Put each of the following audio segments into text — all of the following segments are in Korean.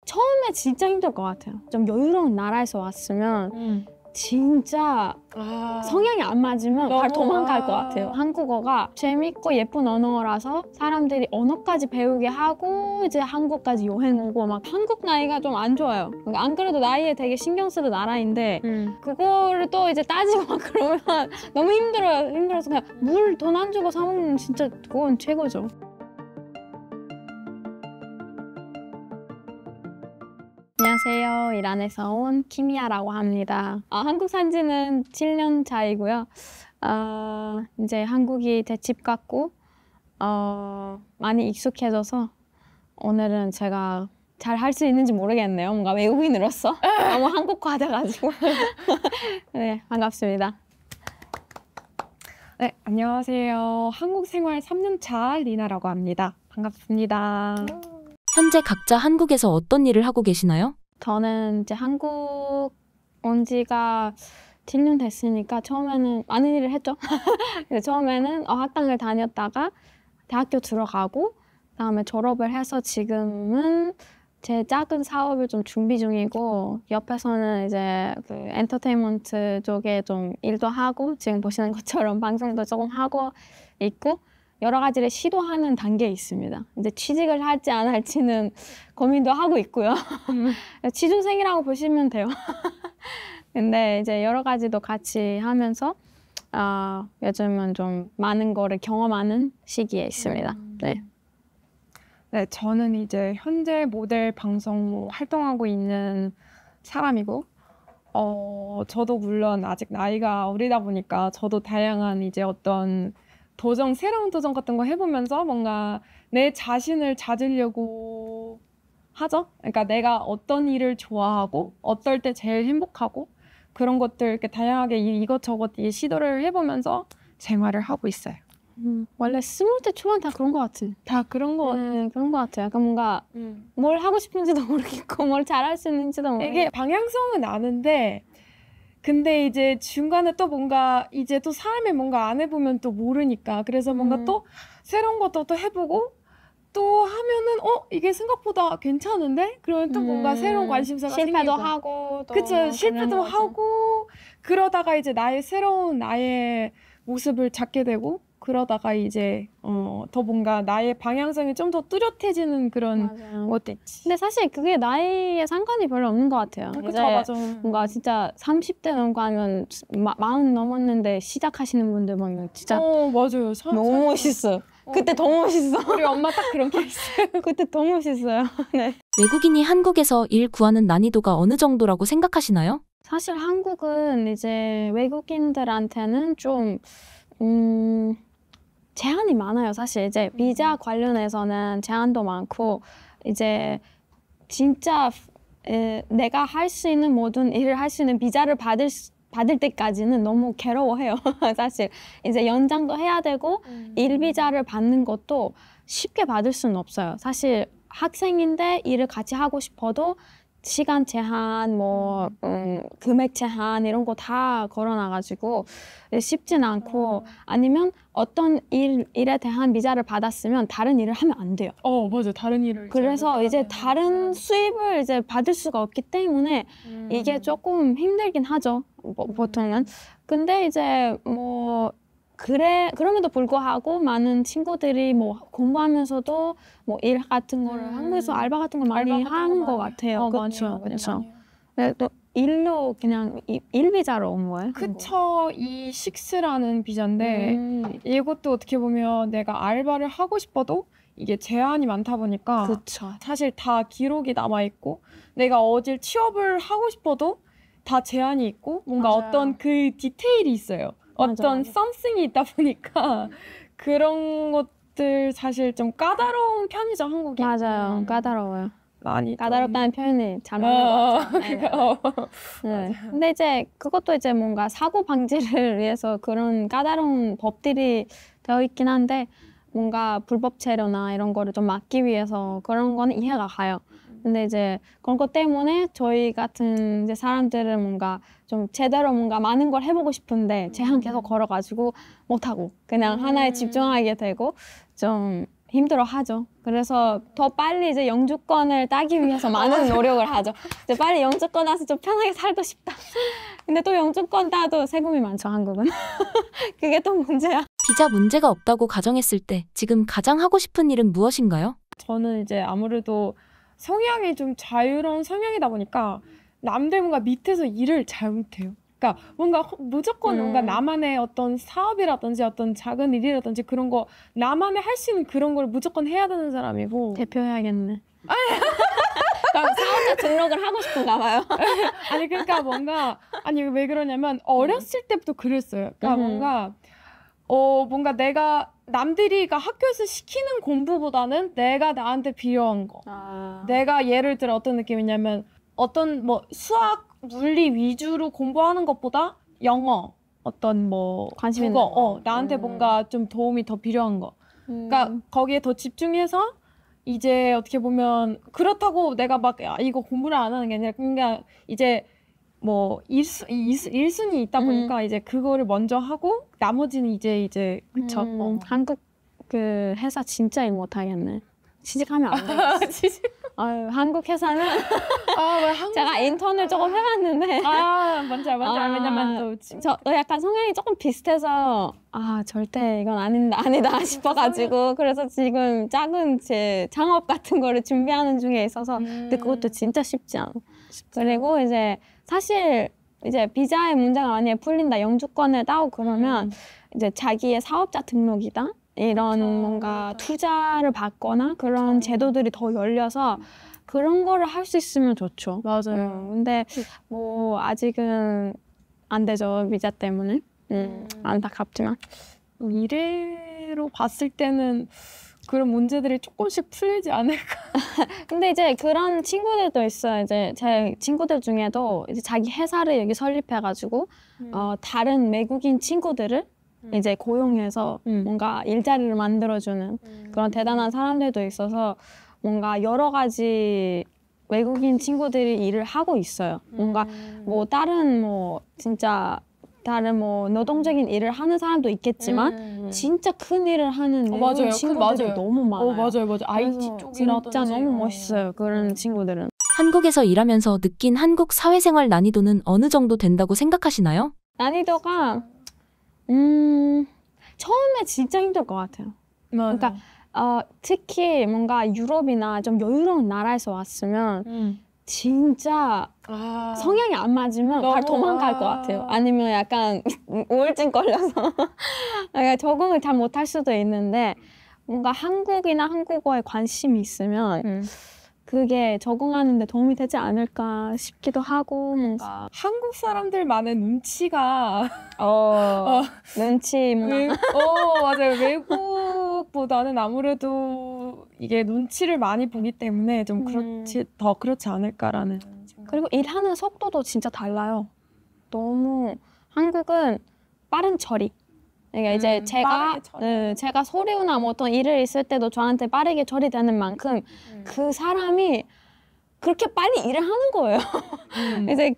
처음에 진짜 힘들 것 같아요. 좀 여유로운 나라에서 왔으면 진짜 성향이 안 맞으면 바로 도망갈 것 같아요. 한국어가 재밌고 예쁜 언어라서 사람들이 언어까지 배우게 하고 이제 한국까지 여행 오고 막 한국 나이가 좀 안 좋아요. 그러니까 안 그래도 나이에 되게 신경 쓰는 나라인데 그거를 또 이제 따지고 막 그러면 너무 힘들어요. 힘들어서 그냥 물 돈 안 주고 사 먹는 진짜 그건 최고죠. 안녕하세요. 이란에서 온 키미아라고 합니다. 한국 산 지는 7년 차이고요. 이제 한국이 제 집 같고 많이 익숙해져서 오늘은 제가 잘 할 수 있는지 모르겠네요. 뭔가 외국인으로서 너무 한국화 돼가지고. 네, 반갑습니다. 네, 안녕하세요. 한국 생활 3년차 리나라고 합니다. 반갑습니다. 현재 각자 한국에서 어떤 일을 하고 계시나요? 저는 이제 한국 온 지가 7년 됐으니까 처음에는 많은 일을 했죠. 처음에는 어학당을 다녔다가 대학교 들어가고 그다음에 졸업을 해서 지금은 제 작은 사업을 좀 준비 중이고 옆에서는 이제 그 엔터테인먼트 쪽에 좀 일도 하고 지금 보시는 것처럼 방송도 조금 하고 있고 여러 가지를 시도하는 단계에 있습니다. 이제 취직을 할지 안 할지는 고민도 하고 있고요. 취준생이라고 보시면 돼요. 근데 이제 여러 가지도 같이 하면서 요즘은 좀 많은 거를 경험하는 시기에 있습니다. 네. 네, 저는 이제 현재 모델 방송 활동하고 있는 사람이고, 저도 물론 아직 나이가 어리다 보니까 저도 다양한 이제 어떤 새로운 도전 같은 거 해보면서 뭔가 내 자신을 찾으려고 하죠. 그러니까 내가 어떤 일을 좋아하고 어떨 때 제일 행복하고 그런 것들 이렇게 다양하게 이것저것 시도를 해보면서 생활을 하고 있어요. 원래 20대 초반 다 그런 것 같아. 다 그런 거 네, 그런 것 같아요. 약간 뭔가 뭘 하고 싶은지도 모르겠고 뭘 잘할 수 있는지도 모르겠고 이게 방향성은 아는데 근데 이제 중간에 또 뭔가 이제 또 사람이 뭔가 안 해보면 또 모르니까 그래서 뭔가 또 새로운 것도 또 해보고 또 하면은 이게 생각보다 괜찮은데? 그러면 또 뭔가 새로운 관심사가 실패도 생기고 하고 또 그쵸, 실패도 하고 그러다가 이제 새로운 나의 모습을 찾게 되고 그러다가 이제 더 뭔가 나의 방향성이 좀 더 뚜렷해지는 그런 것도 있지. 근데 사실 그게 나이에 상관이 별로 없는 것 같아요. 그쵸, 맞아. 뭔가 진짜 30대 넘고 하면 40 넘었는데 시작하시는 분들 보면 진짜 맞아요. 너무 멋있어요. 그때 더 멋있어. 우리 엄마 딱 그런 케이스. 그때 더 멋있어요. 네. 외국인이 한국에서 일 구하는 난이도가 어느 정도라고 생각하시나요? 사실 한국은 이제 외국인들한테는 좀 제한이 많아요. 사실 이제 비자 관련해서는 제한도 많고 이제 진짜 내가 할 수 있는 모든 일을 할 수 있는 비자를 받을 때까지는 너무 괴로워해요. 사실 이제 연장도 해야 되고 일 비자를 받는 것도 쉽게 받을 수는 없어요. 사실 학생인데 일을 같이 하고 싶어도 시간 제한, 금액 제한 이런 거 다 걸어놔가지고 쉽진 않고 아니면 어떤 일에 대한 비자를 받았으면 다른 일을 하면 안 돼요. 맞아. 다른 일을 그래서 이제 다른 수입을 이제 받을 수가 없기 때문에 이게 조금 힘들긴 하죠. 보통은. 근데 이제 그럼에도 불구하고 많은 친구들이 공부하면서도 일 같은 거를 한국에서 알바 같은 걸 많이 하는 것 같아요. 그렇죠, 그렇죠. 또 일로 그냥 일 비자로 온 거예요? 그쵸, E6라는 비자인데 이것도 어떻게 보면 내가 알바를 하고 싶어도 이게 제한이 많다 보니까 그쵸. 사실 다 기록이 남아있고 내가 어딜 취업을 하고 싶어도 다 제한이 있고 뭔가 맞아요. 어떤 그 디테일이 있어요. 어떤 something이 있다 보니까 그런 것들 사실 좀 까다로운 편이죠, 한국이. 맞아요. 까다로워요. 많이 까다롭다는 표현이 잘 맞는 것 같아요. 네. 근데 이제 그것도 이제 뭔가 사고 방지를 위해서 그런 까다로운 법들이 되어 있긴 한데 뭔가 불법 체류나 이런 거를 좀 막기 위해서 그런 거는 이해가 가요. 근데 이제 그런 것 때문에 저희 같은 이제 사람들은 뭔가 좀 제대로 뭔가 많은 걸 해보고 싶은데 제한 계속 걸어가지고 못하고 그냥 하나에 집중하게 되고 좀 힘들어하죠. 그래서 더 빨리 이제 영주권을 따기 위해서 많은 노력을 하죠. 이제 빨리 영주권 따서 좀 편하게 살고 싶다. 근데 또 영주권 따도 세금이 많죠, 한국은. 그게 또 문제야. 비자 문제가 없다고 가정했을 때 지금 가장 하고 싶은 일은 무엇인가요? 저는 이제 아무래도 성향이 좀 자유로운 성향이다 보니까 남들 뭔가 밑에서 일을 잘 못해요. 그러니까 뭔가 무조건 뭔가 나만의 어떤 사업이라든지 어떤 작은 일이라든지 그런 거 나만의 할 수 있는 그런 걸 무조건 해야 되는 사람이고. 대표해야겠네. 그럼 사업자 등록을 하고 싶은가 봐요. 아니 그러니까 뭔가 아니 왜 그러냐면 어렸을 때부터 그랬어요. 그러니까 뭔가 내가 남들이가 학교에서 시키는 공부보다는 내가 나한테 필요한 거. 내가 예를 들어 어떤 느낌이냐면 어떤 뭐 수학, 물리 위주로 공부하는 것보다 영어, 어떤 뭐 관심 있는 국어, 거. 나한테 뭔가 좀 도움이 더 필요한 거. 그러니까 거기에 더 집중해서 이제 어떻게 보면 그렇다고 내가 막 이거 공부를 안 하는 게 아니라 그러니까 이제 뭐 일순위 있다 보니까 이제 그거를 먼저 하고 나머지는 이제 그쵸. 한국 그 회사 진짜 일 못하겠네. 취직하면 안 되겠어. 아유, 한국 회사는 제가 인턴을 조금 해봤는데 뭔지 알아. 왜냐면 또 약간 성향이 조금 비슷해서 절대 이건 아니다 싶어가지고 그래서 지금 작은 제 창업 같은 거를 준비하는 중에 있어서 근데 그것도 진짜 쉽지 않아. 그리고 이제 사실 이제 비자의 문제가 만약에 풀린다, 영주권을 따고 그러면 이제 자기의 사업자 등록이다. 이런 뭔가 투자를 받거나 그런 제도들이 더 열려서 그런 거를 할 수 있으면 좋죠. 맞아요. 근데 뭐 아직은 안 되죠, 비자 때문에. 안타깝지만. 미래로 봤을 때는 그런 문제들이 조금씩 풀리지 않을까. 근데 이제 그런 친구들도 있어요. 이제 제 친구들 중에도 이제 자기 회사를 여기 설립해가지고 다른 외국인 친구들을 이제 고용해서 뭔가 일자리를 만들어주는 그런 대단한 사람들도 있어서 뭔가 여러 가지 외국인 친구들이 일을 하고 있어요. 뭔가 뭐 다른 뭐 진짜 다른 뭐 노동적인 일을 하는 사람도 있겠지만 진짜 큰 일을 하는 외국인 친구들이 너무 많아요. 맞아요. IT 쪽이라든지. 진짜 너무 멋있어요. 그런 친구들은. 한국에서 일하면서 느낀 한국 사회생활 난이도는 어느 정도 된다고 생각하시나요? 난이도가 처음에 진짜 힘들 것 같아요. 그러니까 특히 뭔가 유럽이나 좀 여유로운 나라에서 왔으면 진짜 성향이 안 맞으면 바로 도망갈 것 같아요. 아니면 약간 우울증 걸려서 그러니까 적응을 잘 못할 수도 있는데 뭔가 한국이나 한국어에 관심이 있으면 그게 적응하는 데 도움이 되지 않을까 싶기도 하고 뭔가 한국 사람들만의 눈치가 눈치 문화 맞아요. 외국보다는 아무래도 이게 눈치를 많이 보기 때문에 좀 더 그렇지 않을까라는 생각. 그리고 일하는 속도도 진짜 달라요. 너무 한국은 빠른 처리. 그러니까 이제 제가 서류나 뭐 어떤 일을 있을 때도 저한테 빠르게 처리되는 만큼 그 사람이 그렇게 빨리 일을 하는 거예요. 이제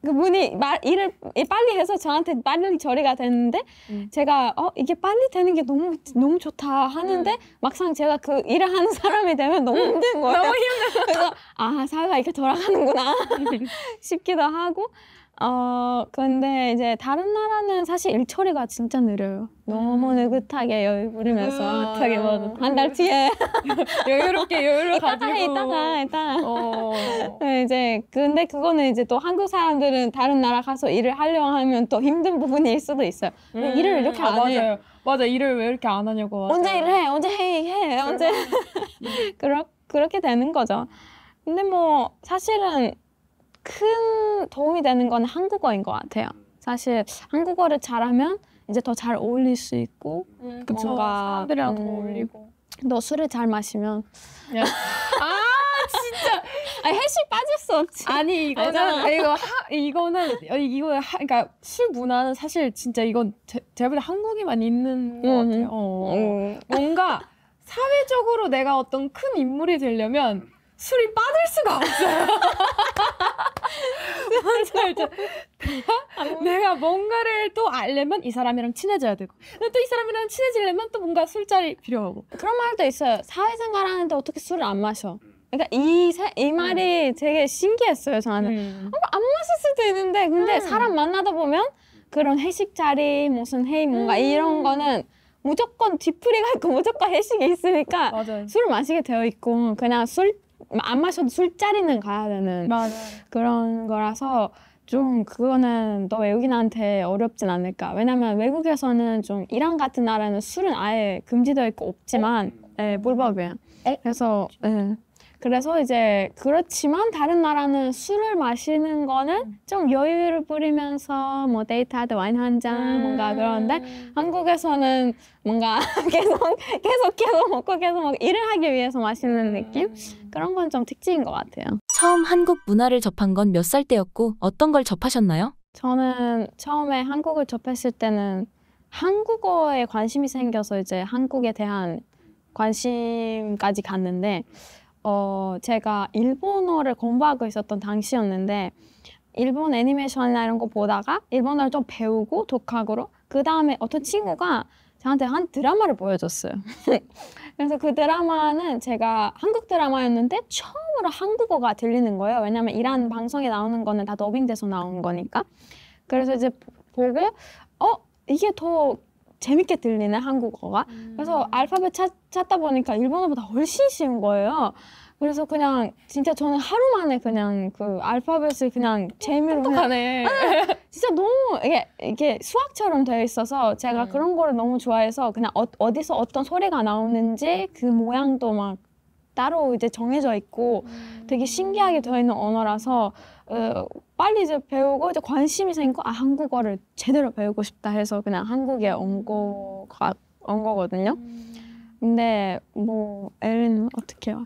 그분이 일을 빨리 해서 저한테 빨리 처리가 됐는데 제가 이게 빨리 되는 게 너무 좋다 하는데 막상 제가 그 일을 하는 사람이 되면 너무 힘든 거예요. 너무 힘들어. 그래서 사회가 이렇게 돌아가는구나 싶기도 하고 근데 이제 다른 나라는 사실 일 처리가 진짜 느려요. 너무 느긋하게 여유 부리면서 한 달 뒤에 여유롭게 가지고 이따가 네, 이제 근데 그거는 이제 또 한국 사람들은 다른 나라 가서 일을 하려고 하면 또 힘든 부분일 수도 있어요. 왜 일을 이렇게 안 해요? 맞아, 일을 왜 이렇게 안 하냐고. 언제 일을 해? 언제 해? 언제 그렇게 되는 거죠. 근데 뭐 사실은 큰 도움이 되는 건 한국어인 것 같아요. 사실 한국어를 잘하면 이제 더 잘 어울릴 수 있고 뭔가 사람들이랑 더 어울리고 너 술을 잘 마시면 진짜 헬스 빠질 수 없지. 아니 이거는 그러니까 술 문화는 사실 진짜 이건 제가 볼 때 한국에만 있는 것 같아요. 뭔가 사회적으로 내가 어떤 큰 인물이 되려면 술이 빠질 수가 없어요. 내가 뭔가를 또 알려면 이 사람이랑 친해져야 되고 근데 또 이 사람이랑 친해지려면 또 뭔가 술자리 필요하고 그런 말도 있어요. 사회생활 하는데 어떻게 술을 안 마셔? 그러니까 이 말이 되게 신기했어요, 저한테. 안 마실 수도 있는데 근데 사람 만나다 보면 그런 회식 자리, 무슨 회의 뭔가 이런 거는 무조건 뒤풀이가 있고 무조건 회식이 있으니까 맞아요. 술을 마시게 되어 있고 그냥 안 마셔도 술자리는 가야 되는 맞아요. 그런 거라서 좀 그거는 너 외국인한테 어렵진 않을까. 왜냐면 외국에서는 좀 이란 같은 나라는 술은 아예 금지되어 있고 없지만 불법이에요. 그래서 그래서 이제 그렇지만 다른 나라는 술을 마시는 거는 좀 여유를 부리면서 뭐 데이트할 때 와인 한 잔 뭔가 그런데 한국에서는 뭔가 계속 먹고 계속 먹고 일을 하기 위해서 마시는 느낌? 그런 건 좀 특징인 것 같아요. 처음 한국 문화를 접한 건 몇 살 때였고 어떤 걸 접하셨나요? 저는 처음에 한국을 접했을 때는 한국어에 관심이 생겨서 이제 한국에 대한 관심까지 갔는데 제가 일본어를 공부하고 있었던 당시였는데 일본 애니메이션이나 이런 거 보다가 일본어를 좀 배우고 독학으로 그 다음에 어떤 친구가 저한테 한 드라마를 보여줬어요. 그래서 그 드라마는 제가 한국 드라마였는데 처음으로 한국어가 들리는 거예요. 왜냐면 이란 방송에 나오는 거는 다 더빙돼서 나오는 거니까. 그래서 이제 보고 이게 더 재밌게 들리네 한국어가. 그래서 알파벳 찾다 보니까 일본어보다 훨씬 쉬운 거예요. 그래서 그냥 진짜 저는 하루 만에 그냥 그 알파벳을 그냥 재미로 똑똑하네. 진짜 너무 이게 수학처럼 되어 있어서 제가 그런 거를 너무 좋아해서 그냥 어디서 어떤 소리가 나오는지 그 모양도 막 따로 이제 정해져 있고 되게 신기하게 되어 있는 언어라서 빨리 이제 배우고 이제 관심이 생기고 한국어를 제대로 배우고 싶다 해서 그냥 한국에 온 거거든요. 근데 뭐 엘리는 어떻게 해요?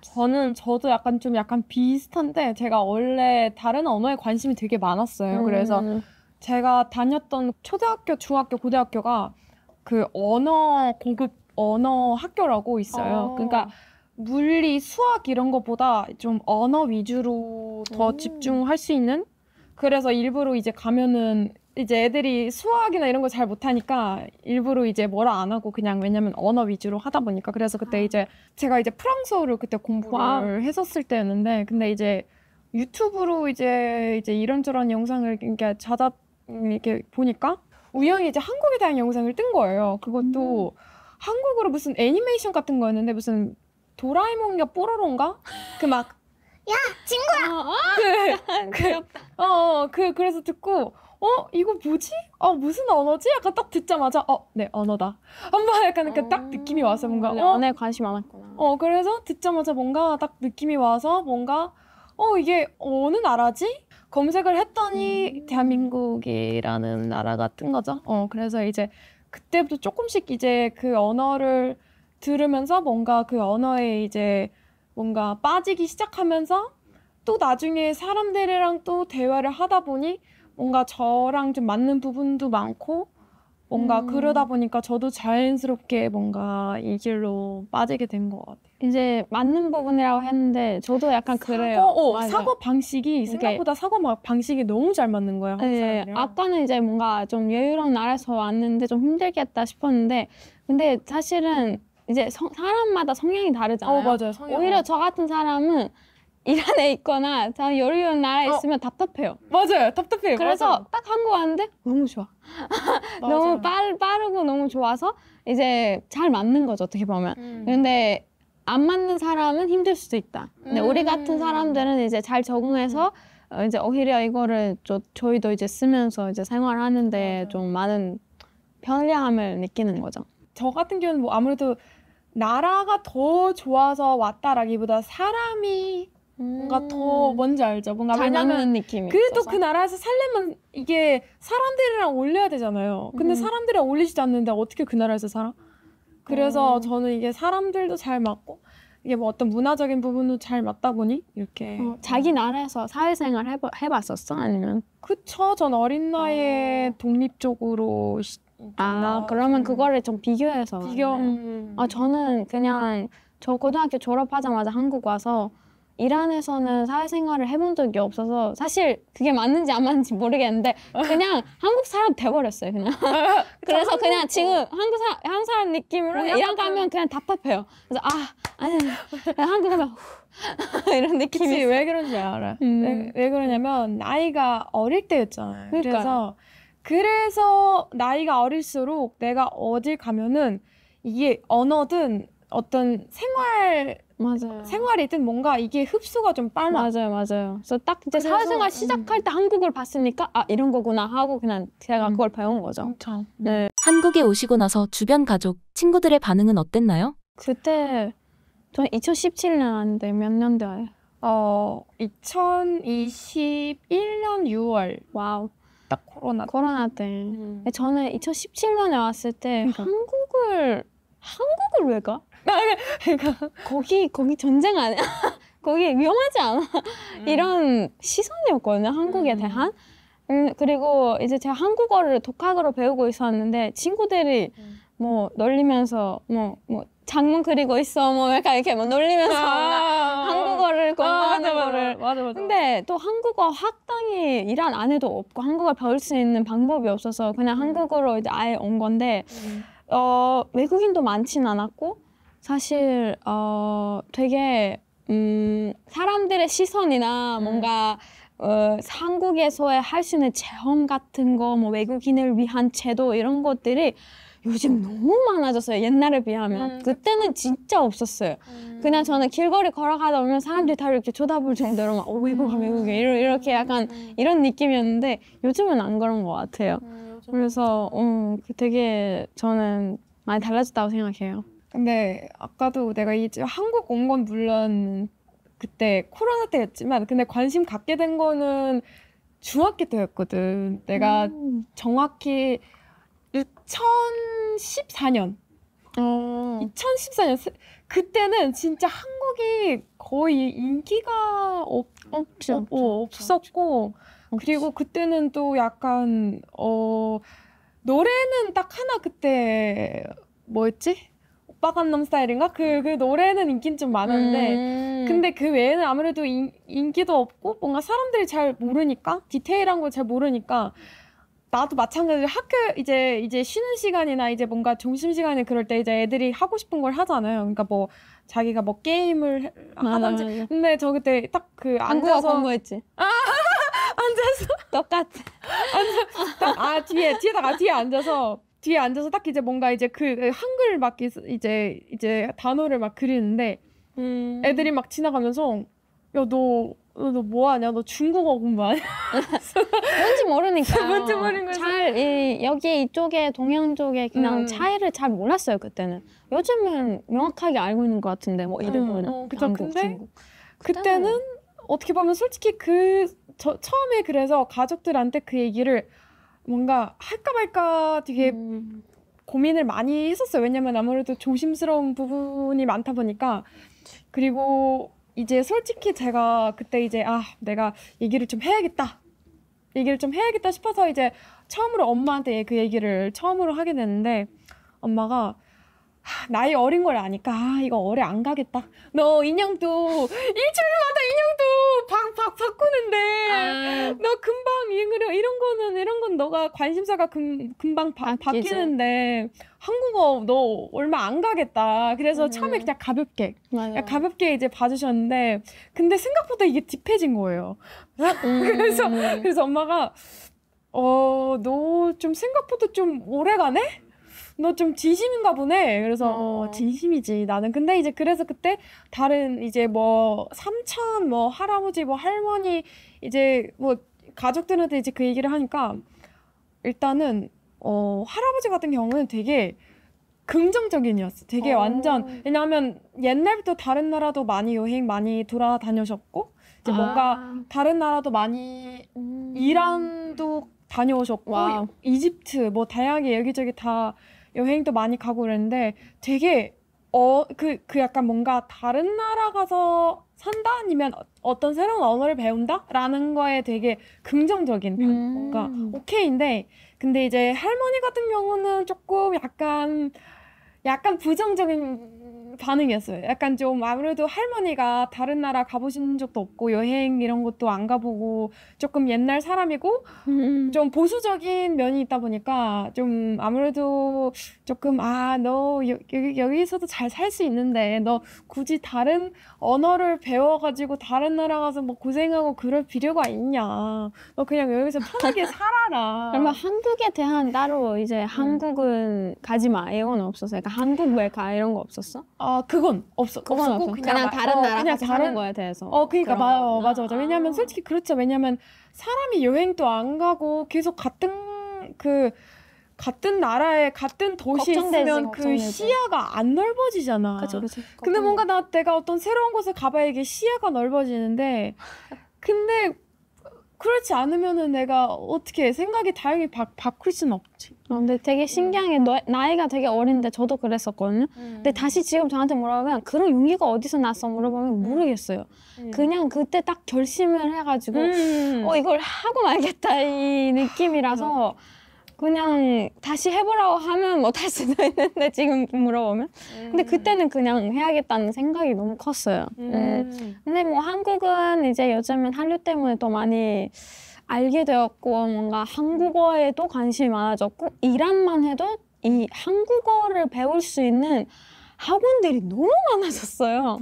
저도 약간 비슷한데 제가 원래 다른 언어에 관심이 되게 많았어요. 그래서 제가 다녔던 초등학교, 중학교, 고등학교가 그 고급 언어 학교라고 있어요. 그러니까 물리, 수학 이런 것보다 좀 언어 위주로 더 집중할 수 있는. 그래서 일부러 이제 가면은 이제 애들이 수학이나 이런 거 잘 못하니까 일부러 이제 뭐라 안 하고 그냥 왜냐면 언어 위주로 하다 보니까. 그래서 그때 이제 제가 이제 프랑스어를 그때 공부를 했었을 때였는데 근데 이제 유튜브로 이제 이런저런 영상을 이렇게 이렇게 보니까 우연히 이제 한국에 대한 영상을 뜬 거예요. 그것도 한국어로 무슨 애니메이션 같은 거였는데 무슨 도라에몽인가 뽀로로인가? 그 막 귀엽다. 그래서 듣고 이거 뭐지? 무슨 언어지? 약간 딱 듣자마자 네, 언어다. 한번 약간 딱 느낌이 와서 뭔가 언어에 관심 많았구나. 그래서 듣자마자 뭔가 딱 느낌이 와서 뭔가 이게 어느 나라지? 검색을 했더니 대한민국이라는 나라가 뜬 거죠. 그래서 이제 그때부터 조금씩 이제 그 언어를 들으면서 뭔가 그 언어에 이제 뭔가 빠지기 시작하면서 또 나중에 사람들이랑 또 대화를 하다 보니 뭔가 저랑 좀 맞는 부분도 많고 뭔가 그러다 보니까 저도 자연스럽게 뭔가 이 길로 빠지게 된 것 같아요. 이제 맞는 부분이라고 했는데 저도 약간 그래요. 사고 방식이 생각보다 사고 방식이 너무 잘 맞는 거예요. 네, 아까는 이제 뭔가 좀 여유로운 나라에서 왔는데 좀 힘들겠다 싶었는데 근데 사실은 이제 사람마다 성향이 다르잖아요. 맞아요. 오히려 저 같은 사람은 이란에 있거나 참 여유로운 나라에 있으면 답답해요. 맞아요. 답답해요. 그래서 맞아요. 딱 한국 왔는데 너무 좋아. 너무 빠르고 너무 좋아서 이제 잘 맞는 거죠, 어떻게 보면. 근데 안 맞는 사람은 힘들 수도 있다. 근데 우리 같은 사람들은 이제 잘 적응해서 이제 오히려 이거를 저희도 이제 쓰면서 이제 생활하는데 좀 많은 편리함을 느끼는 거죠. 저 같은 경우는 뭐 아무래도 나라가 더 좋아서 왔다라기보다 사람이 뭔가 더 뭔지 알죠? 뭔가 잘 왜냐면 맞는 느낌이 그래도 있어서. 그 나라에서 살려면 이게 사람들이랑 어울려야 되잖아요. 근데 사람들이랑 어울리지도 않는데 어떻게 그 나라에서 살아? 그래서 저는 이게 사람들도 잘 맞고 이게 뭐 어떤 문화적인 부분도 잘 맞다 보니 이렇게 자기 나라에서 사회생활 해봤었어? 아니면? 그쵸. 전 어린 나이에 독립적으로 그러면 그거를 좀 비교해서. 비교 저는 그냥 저 고등학교 졸업하자마자 한국 와서 이란에서는 사회생활을 해본 적이 없어서 사실 그게 맞는지 안 맞는지 모르겠는데 그냥 한국 사람 돼버렸어요 그냥. 그래서 그냥 지금 한국 사람 느낌으로 이란 가면 그냥 답답해요. 그래서 아니 한국 가면 이런 느낌이. 그치, 왜 그런지 알아. 왜 그러냐면 나이가 어릴 때였잖아요. 그래서 나이가 어릴수록 내가 어딜 가면은 이게 언어든 어떤 생활이든 뭔가 이게 흡수가 좀 빨라. 맞아요. 그래서 딱 이제 사회생활 시작할 때 한국을 봤으니까 이런 거구나 하고 그냥 제가 그걸 배운 거죠. 엄청. 네. 한국에 오시고 나서 주변 가족, 친구들의 반응은 어땠나요? 그때 저는 2017년 아닌데 몇 년도에? 2021년 6월 와우. 딱 코로나 때. 저는 2017년에 왔을 때 한국을 왜 가? 거기 전쟁 아니야? 거기 위험하지 않아? 이런 시선이었거든요, 한국에 대한. 그리고 이제 제가 한국어를 독학으로 배우고 있었는데 친구들이 뭐 놀리면서 뭐 장문 그리고 있어 뭐 약간 이렇게 뭐 놀리면서 한국어를 공부하는 거를. 맞아. 근데 또 한국어 학당이 이란 안에도 없고 한국어를 배울 수 있는 방법이 없어서 그냥 한국어로 이제 아예 온 건데 외국인도 많진 않았고 사실 되게 사람들의 시선이나 뭔가 한국에서의 할 수 있는 체험 같은 거, 뭐 외국인을 위한 제도 이런 것들이 요즘 너무 많아졌어요. 옛날에 비하면. 그때는 진짜 없었어요. 그냥 저는 길거리 걸어가다 보면 사람들이 다 이렇게 쳐다볼 정도로 막 외국인 이렇게 약간 이런 느낌이었는데 요즘은 안 그런 것 같아요. 그래서 되게 저는 많이 달라졌다고 생각해요. 근데 아까도 내가 이제 한국 온 건 물론 그때 코로나 때였지만 근데 관심 갖게 된 거는 중학교 때였거든. 내가 정확히 2014년 그때는 진짜 한국이 거의 인기가 없었고 그리고 그때는 또 약간 노래는 딱 하나 그때 뭐였지? 오빠 강남 스타일인가? 그 노래는 인기는 좀 많았는데 근데 그 외에는 아무래도 인기도 없고 뭔가 사람들이 잘 모르니까 디테일한 걸 잘 모르니까 나도 마찬가지로 학교 이제 쉬는 시간이나 이제 뭔가 점심 시간에 그럴 때 이제 애들이 하고 싶은 걸 하잖아요. 그러니까 뭐 자기가 뭐 게임을 하든지. 맞아. 근데 저 그때 딱 그 한국어 앉아서 공부했지. 앉아서 똑같아. 뒤에 앉아서 딱 이제 뭔가 이제 그 한글 막 이제 단어를 막 그리는데 애들이 막 지나가면서 야 너 뭐하냐? 너 중국어 공부하냐? 뭔지 모르니까. 뭔지 모르는 거지. 여기 이쪽에 동양 쪽에 그냥 차이를 잘 몰랐어요 그때는. 요즘은 명확하게 알고 있는 것 같은데 뭐 이름은 그쵸. 한국, 근데 중국. 그때는 어떻게 보면 솔직히 처음에 그래서 가족들한테 그 얘기를 뭔가 할까 말까 되게 고민을 많이 했었어요. 왜냐면 아무래도 조심스러운 부분이 많다 보니까. 그리고 이제 솔직히 제가 그때 이제 내가 얘기를 좀 해야겠다 싶어서 이제 처음으로 엄마한테 그 얘기를 처음으로 하게 됐는데 엄마가 나이 어린 걸 아니까 이거 오래 안 가겠다. 너 인형도 일주일마다 인형도 바꾸는데 너 금방 이런 건 너가 관심사가 금방 바뀌는데 한국어 너 얼마 안 가겠다. 그래서 처음에 그냥 가볍게 이제 봐주셨는데 근데 생각보다 이게 딥해진 거예요. 그래서 엄마가 너 좀 생각보다 좀 오래 가네? 너 좀 진심인가 보네. 그래서 진심이지 나는. 근데 이제 그래서 그때 다른 이제 뭐 삼촌 뭐 할아버지 뭐 할머니 이제 뭐 가족들한테 이제 그 얘기를 하니까 일단은 할아버지 같은 경우는 되게 긍정적인이었어. 되게 완전 왜냐하면 옛날부터 다른 나라도 여행 많이 돌아다녀셨고 이제 뭔가 다른 나라도 많이 이란도 다녀오셨고 와우. 이집트 뭐 다양하게 여기저기 다 여행도 많이 가고 그랬는데 되게 그 약간 뭔가 다른 나라 가서 산다 아니면 어떤 새로운 언어를 배운다라는 거에 되게 긍정적인 뭔가 오케이인데 근데 이제 할머니 같은 경우는 조금 약간 약간 부정적인 반응이었어요. 약간 좀 아무래도 할머니가 다른 나라 가보신 적도 없고 여행 이런 것도 안 가보고 조금 옛날 사람이고 좀 보수적인 면이 있다 보니까 좀 아무래도 조금 너 여기서도 잘 살 수 있는데 너 굳이 다른 언어를 배워가지고 다른 나라 가서 뭐 고생하고 그럴 필요가 있냐. 너 그냥 여기서 편하게 살아라. 그러면 한국에 대한 따로 이제 한국은 가지 마 이건 없었어요. 그러니까 한국 왜 가 이런 거 없었어? 그건 없어. 그건 없었고 없어. 그냥 다른 나라 그냥 가서 사는 거에 대해서. 그러니까 그런 거구나. 맞아. 왜냐면 솔직히 그렇죠. 왜냐면 사람이 여행도 안 가고 계속 같은 나라에 같은 도시에 걱정되지, 있으면 그 걱정되지. 시야가 안 넓어지잖아. 그치. 근데 뭔가 내가 어떤 새로운 곳을 가봐야 이게 시야가 넓어지는데 근데 그렇지 않으면은 내가 어떻게 생각이 다양히 바꿀 수는 없지. 근데 되게 신기한 게 나이가 되게 어린데 저도 그랬었거든요. 근데 다시 지금 저한테 물어보면 그런 용기가 어디서 났어 물어보면 모르겠어요. 그냥 그때 딱 결심을 해가지고 이걸 하고 말겠다 이 느낌이라서 그냥 다시 해보라고 하면 못할 수도 있는데 지금 물어보면 근데 그때는 그냥 해야겠다는 생각이 너무 컸어요. 근데 뭐 한국은 이제 요즘은 한류 때문에 또 많이 알게 되었고 뭔가 한국어에도 관심이 많아졌고 일한만 해도 이 한국어를 배울 수 있는 학원들이 너무 많아졌어요.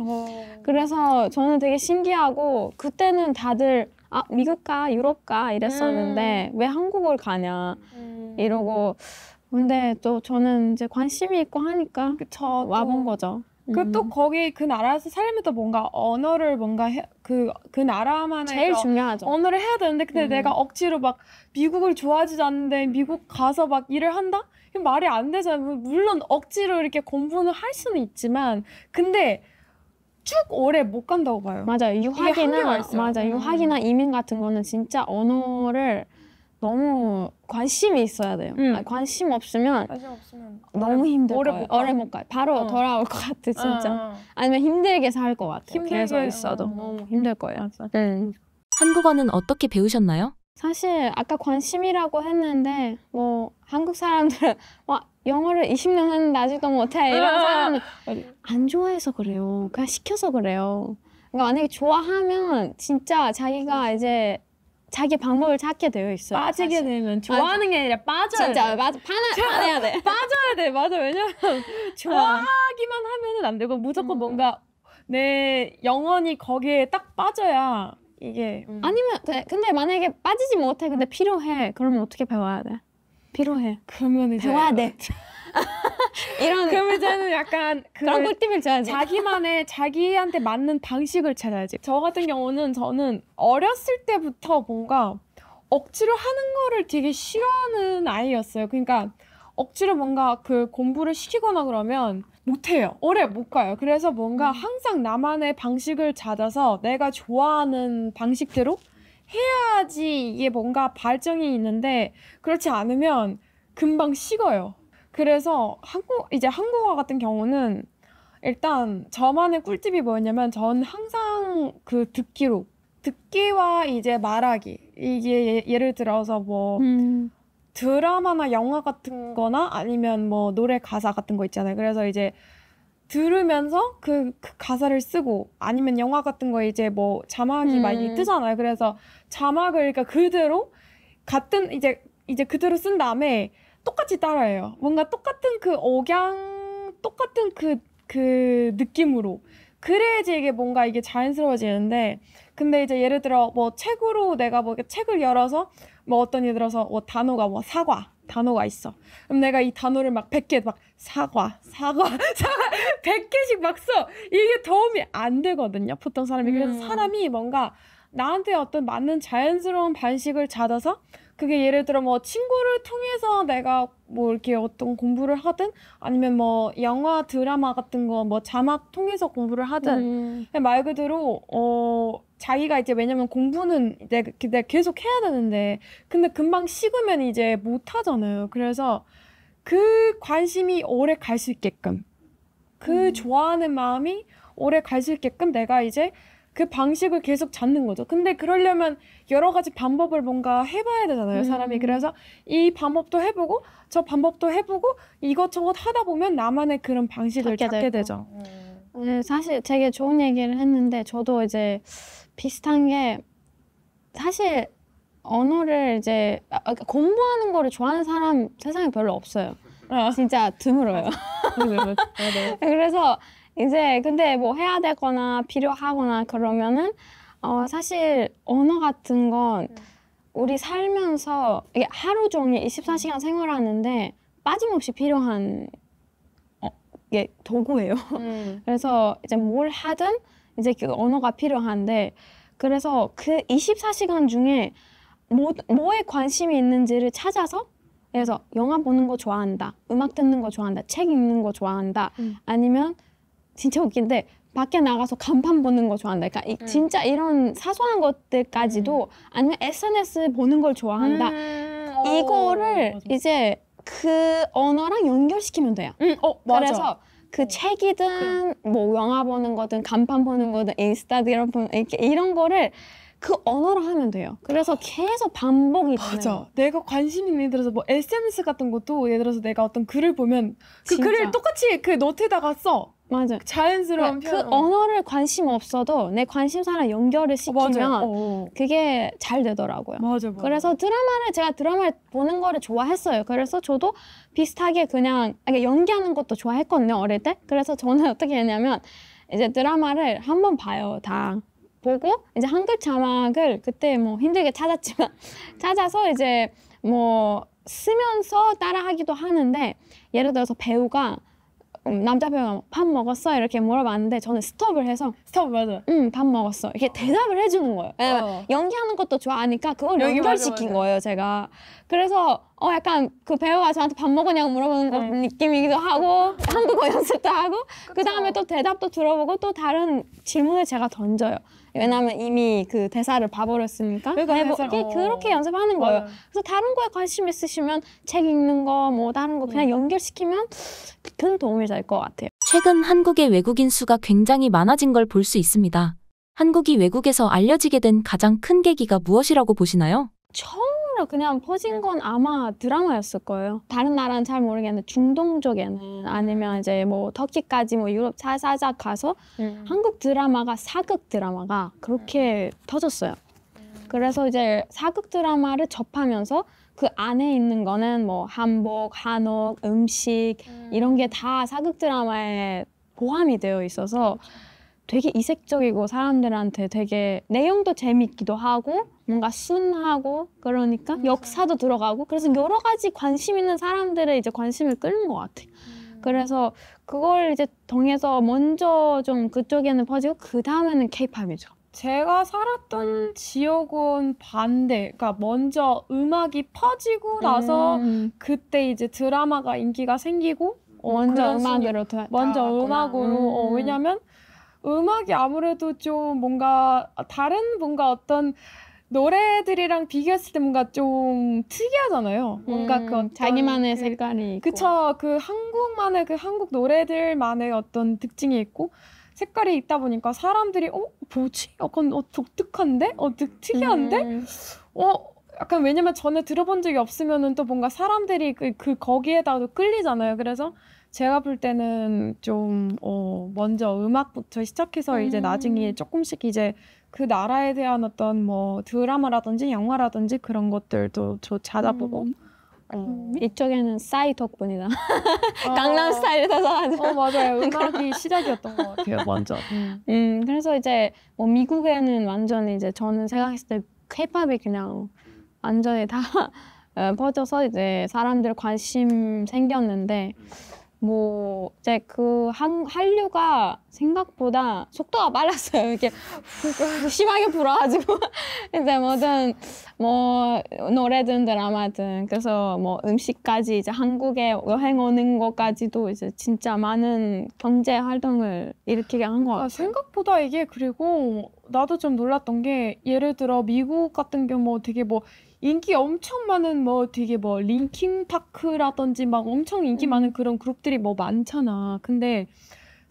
그래서 저는 되게 신기하고 그때는 다들 미국 가 유럽 가 이랬었는데 왜 한국을 가냐 이러고 근데 또 저는 이제 관심이 있고 하니까 그쵸. 와본 거죠. 또 거기 그 나라에서 살면서 뭔가 언어를 뭔가 그 나라만의 제일 중요하죠. 언어를 해야 되는데 근데 내가 억지로 막 미국을 좋아하지도 않는데 미국 가서 막 일을 한다? 이건 말이 안 되잖아요. 물론 억지로 이렇게 공부는 할 수는 있지만 근데 쭉 오래 못 간다고 봐요. 맞아요. 한계가 있어요. 유학이나 이민 같은 거는 진짜 언어를 너무 관심이 있어야 돼요. 관심 없으면 너무 힘들 거예요. 오래 못 가요. 바로 돌아올 것 같아 진짜. 아니면 힘들게 살 것 같아요. 계속 있어도 너무 힘들 거예요. 한국어는 어떻게 배우셨나요? 사실 아까 관심이라고 했는데 뭐 한국 사람들은 영어를 20년 했는데 아직도 못해 이런 사람은 안 좋아해서 그래요. 그냥 시켜서 그래요. 그러니까 만약에 좋아하면 진짜 자기가 이제 자기 방법을 찾게 되어 있어요. 빠지게 사실. 되면 좋아하는 게 아니라 빠져야 돼. 진짜 맞아. 반해야 돼. 빠져야 돼. 맞아. 왜냐면 좋아하기만 하면은 안 되고 무조건 뭔가 내 영혼이 거기에 딱 빠져야 이게 아니면 근데 만약에 빠지지 못해 근데 필요해. 그러면 어떻게 배워야 돼? 필요해. 그러면 이제 배워야 돼. 이런 그러면 이제는 약간 그런 꿀팁을 줘야지. 자기한테 맞는 방식을 찾아야지. 저 같은 경우는 저는 어렸을 때부터 뭔가 억지로 하는 거를 되게 싫어하는 아이였어요. 그러니까 억지로 뭔가 그 공부를 시키거나 그러면 못해요. 오래 못 가요. 그래서 뭔가 항상 나만의 방식을 찾아서 내가 좋아하는 방식대로 해야지 이게 뭔가 발전이 있는데 그렇지 않으면 금방 식어요. 그래서 한국어 같은 경우는 일단 저만의 꿀팁이 뭐였냐면 전 항상 그 듣기와 이제 말하기 이게 예를 들어서 뭐 드라마나 영화 같은 거나 아니면 뭐 노래 가사 같은 거 있잖아요. 그래서 이제 들으면서 그 가사를 쓰고 아니면 영화 같은 거 이제 뭐 자막이 많이 뜨잖아요. 그래서 자막을 그러니까 그대로 같은 이제 그대로 쓴 다음에 똑같이 따라해요. 뭔가 똑같은 그 억양, 똑같은 그 느낌으로. 그래야지 이게 뭔가 이게 자연스러워지는데, 근데 이제 예를 들어 뭐 책으로 내가 뭐 책을 열어서 뭐 어떤 예를 들어서 뭐 단어가 뭐 단어가 있어. 그럼 내가 이 단어를 막 100개 막 사과 100개씩 막 써. 이게 도움이 안 되거든요. 보통 사람이. 그래서 사람이 뭔가 나한테 어떤 맞는 자연스러운 방식을 찾아서 그게 예를 들어 뭐 친구를 통해서 내가 뭐 이렇게 어떤 공부를 하든 아니면 뭐 영화 드라마 같은 거 뭐 자막 통해서 공부를 하든 말 그대로 자기가 이제 왜냐면 공부는 내가 계속 해야 되는데 근데 금방 식으면 이제 못 하잖아요. 그래서 그 관심이 오래 갈 수 있게끔 그 좋아하는 마음이 오래 갈 수 있게끔 내가 이제 그 방식을 계속 찾는 거죠. 근데 그러려면 여러 가지 방법을 뭔가 해봐야 되잖아요, 사람이. 그래서 이 방법도 해보고 저 방법도 해보고 이것저것 하다 보면 나만의 그런 방식을 찾게 되죠. 네, 사실 되게 좋은 얘기를 했는데 저도 이제 비슷한 게 사실 언어를 이제 공부하는 거를 좋아하는 사람 세상에 별로 없어요. 진짜 드물어요. 그래서 이제 근데 뭐 해야 되거나 필요하거나 그러면은 사실 언어 같은 건 우리 살면서 이게 하루 종일 24시간 생활하는데 빠짐없이 필요한 이게 도구예요. 그래서 이제 뭘 하든 이제 그 언어가 필요한데 그래서 그 24시간 중에 뭐에 관심이 있는지를 찾아서 그래서 영화 보는 거 좋아한다, 음악 듣는 거 좋아한다, 책 읽는 거 좋아한다, 아니면 진짜 웃긴데 밖에 나가서 간판 보는 거 좋아한다. 그러니까 진짜 이런 사소한 것들까지도 아니면 SNS 보는 걸 좋아한다. 이거를 맞아. 이제 그 언어랑 연결시키면 돼요. 맞아. 그래서 그 책이든 뭐 영화 보는 거든 간판 보는 거든 인스타그램 보는 이런 거를 그 언어로 하면 돼요. 그래서 계속 반복이 되는 맞아. 내가 관심 있는 예를 들어서 뭐 SNS 같은 것도 예를 들어서 내가 어떤 글을 보면 그 진짜. 글을 똑같이 그 노트에다가 써. 맞아. 자연스러운 그 표현. 언어를 관심 없어도 내 관심사랑 연결을 시키면 그게 잘 되더라고요. 맞아. 그래서 제가 드라마를 보는 거를 좋아했어요. 그래서 저도 비슷하게 그냥 연기하는 것도 좋아했거든요, 어릴 때. 그래서 저는 어떻게 했냐면 이제 드라마를 한 번 봐요, 다. 보고 이제 한글 자막을 그때 뭐 힘들게 찾았지만 찾아서 이제 뭐 쓰면서 따라하기도 하는데 예를 들어서 배우가 남자 배우가 밥 먹었어? 이렇게 물어봤는데 저는 스톱을 해서 맞아. 밥 먹었어. 이렇게 대답을 해주는 거예요. 왜냐면 연기하는 것도 좋아하니까 그걸 연결시킨 거예요, 제가. 그래서 약간 그 배우가 저한테 밥 먹었냐고 물어보는 거 느낌이기도 하고 한국어 연습도 하고 그 다음에 또 대답도 들어보고 또 다른 질문을 제가 던져요. 왜냐면 이미 그 대사를 봐버렸으니까 그렇게 연습하는 거예요. 그래서 다른 거에 관심 있으시면 책 읽는 거 뭐 다른 거 그냥 연결시키면 큰 도움이 될 것 같아요. 최근 한국의 외국인 수가 굉장히 많아진 걸 볼 수 있습니다. 한국이 외국에서 알려지게 된 가장 큰 계기가 무엇이라고 보시나요? 처음으로 그냥 퍼진 건 아마 드라마였을 거예요. 다른 나라는 잘 모르겠는데 중동 쪽에는 아니면 이제 뭐 터키까지 뭐 유럽 살짝 가서 한국 드라마가 사극 드라마가 그렇게 터졌어요. 그래서 이제 사극 드라마를 접하면서 그 안에 있는 거는 뭐 한복, 한옥, 음식 이런 게 다 사극 드라마에 포함이 되어 있어서 되게 이색적이고 사람들한테 되게 내용도 재밌기도 하고 뭔가 순하고 그러니까 역사도 들어가고 그래서 여러 가지 관심 있는 사람들의 이제 관심을 끄는 것 같아요. 그래서 그걸 이제 통해서 먼저 좀 그쪽에는 퍼지고 그 다음에는 케이팝이죠. 제가 살았던 지역은 반대. 그러니까 먼저 음악이 퍼지고 나서 그때 이제 드라마가 인기가 생기고 먼저 음악으로 왜냐면 음악이 아무래도 좀 뭔가 다른 뭔가 어떤 노래들이랑 비교했을 때 뭔가 좀 특이하잖아요. 뭔가 그 자기만의 색깔이 있고. 그쵸. 그 한국만의 그 한국 노래들만의 어떤 특징이 있고 색깔이 있다 보니까 사람들이 뭐지? 약간 독특한데? 특이한데? 약간 왜냐면 전에 들어본 적이 없으면은 또 뭔가 사람들이 거기에다가 끌리잖아요. 그래서 제가 볼 때는 좀 먼저 음악부터 시작해서 이제 나중에 조금씩 이제 그 나라에 대한 어떤 뭐 드라마라든지 영화라든지 그런 것들도 찾아보고 이쪽에는 싸이 덕분이다. 강남스타일에서 맞아요. 음악이 시작이었던 것 같아요. 먼저. 그래서 이제 뭐 미국에는 완전히 이제 저는 생각했을 때 K-팝이 그냥 완전히 다 퍼져서 이제 사람들 관심 생겼는데 뭐 이제 그 한류가 생각보다 속도가 빨랐어요. 이렇게 심하게 불어가지고 이제 뭐든 뭐 노래든 드라마든 그래서 뭐 음식까지 이제 한국에 여행 오는 것까지도 이제 진짜 많은 경제 활동을 일으키게 한 것 같아요. 생각보다 이게 그리고 나도 좀 놀랐던 게 예를 들어 미국 같은 경우 되게 뭐 인기 엄청 많은 뭐 되게 뭐 링킨 파크라든지 막 엄청 인기 많은 그런 그룹들이 뭐 많잖아. 근데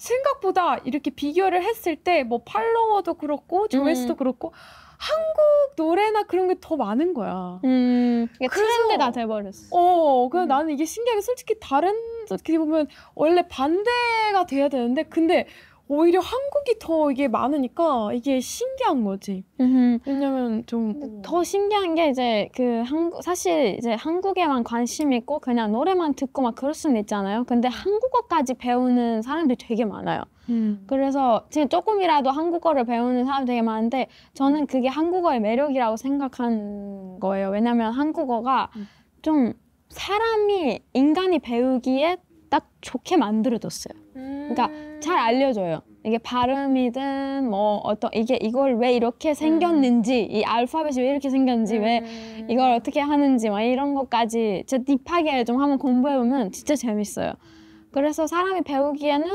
생각보다 이렇게 비교를 했을 때 뭐 팔로워도 그렇고 조회수도 그렇고 한국 노래나 그런 게 더 많은 거야. 이게 그래서- 트렌드가 돼버렸어. 그래서 나는 이게 신기하게 솔직히 다른 어떻게 보면 원래 반대가 돼야 되는데 근데 오히려 한국이 더 이게 많으니까 이게 신기한 거지. 왜냐면 좀 더 신기한 게 이제 사실 이제 한국에만 관심 있고 그냥 노래만 듣고 막 그럴 수는 있잖아요. 근데 한국어까지 배우는 사람들이 되게 많아요. 그래서 지금 조금이라도 한국어를 배우는 사람이 되게 많은데 저는 그게 한국어의 매력이라고 생각한 거예요. 왜냐면 한국어가 좀 인간이 배우기에 딱 좋게 만들어졌어요. 그러니까 잘 알려줘요. 이게 발음이든 뭐 이걸 왜 이렇게 생겼는지, 이 알파벳이 왜 이렇게 생겼는지, 왜 이걸 어떻게 하는지 막 이런 것까지 진짜 딥하게 좀 한번 공부해보면 진짜 재밌어요. 그래서 사람이 배우기에는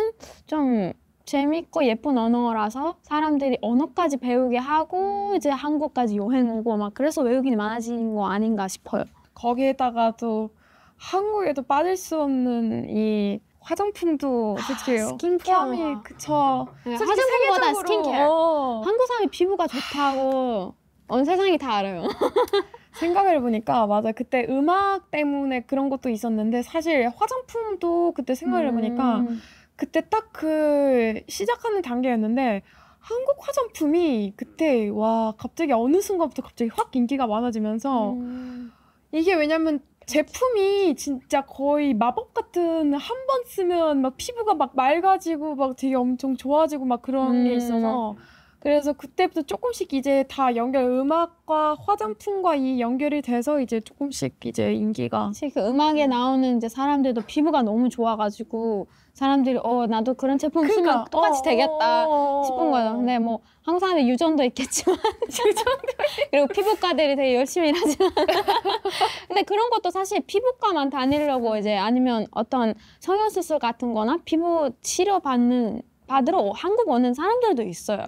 좀 재밌고 예쁜 언어라서 사람들이 언어까지 배우게 하고 이제 한국까지 여행 오고 막 그래서 외국인이 많아지는 거 아닌가 싶어요. 거기에다가 또 한국에도 빠질 수 없는 이 화장품도 솔직히 스킨케어. 포함이 그쵸. 솔직히 화장품보다 세계적으로, 스킨케어. 한국 사람이 피부가 좋다고 온 세상이 다 알아요. 생각을 해보니까 맞아. 그때 음악 때문에 그런 것도 있었는데 사실 화장품도 그때 생각을 해보니까 그때 딱 그 시작하는 단계였는데 한국 화장품이 그때 와 갑자기 어느 순간부터 갑자기 확 인기가 많아지면서 이게 왜냐면 제품이 진짜 거의 마법 같은 한 번 쓰면 막 피부가 막 맑아지고 막 되게 엄청 좋아지고 막 그런 게 있어서 그래서 그때부터 조금씩 이제 다 음악과 화장품과 이 연결이 돼서 이제 조금씩 이제 인기가 사실 그 음악에 나오는 이제 사람들도 피부가 너무 좋아가지고 사람들이 나도 그런 제품 쓰면 똑같이 되겠다 싶은 거예요. 근데 뭐 한국 사람들 유전도 있겠지만 그리고 피부과들이 되게 열심히 일하지만 근데 그런 것도 사실 피부과만 다니려고 이제 아니면 어떤 성형수술 같은 거나 피부 치료 받으러 한국 오는 사람들도 있어요.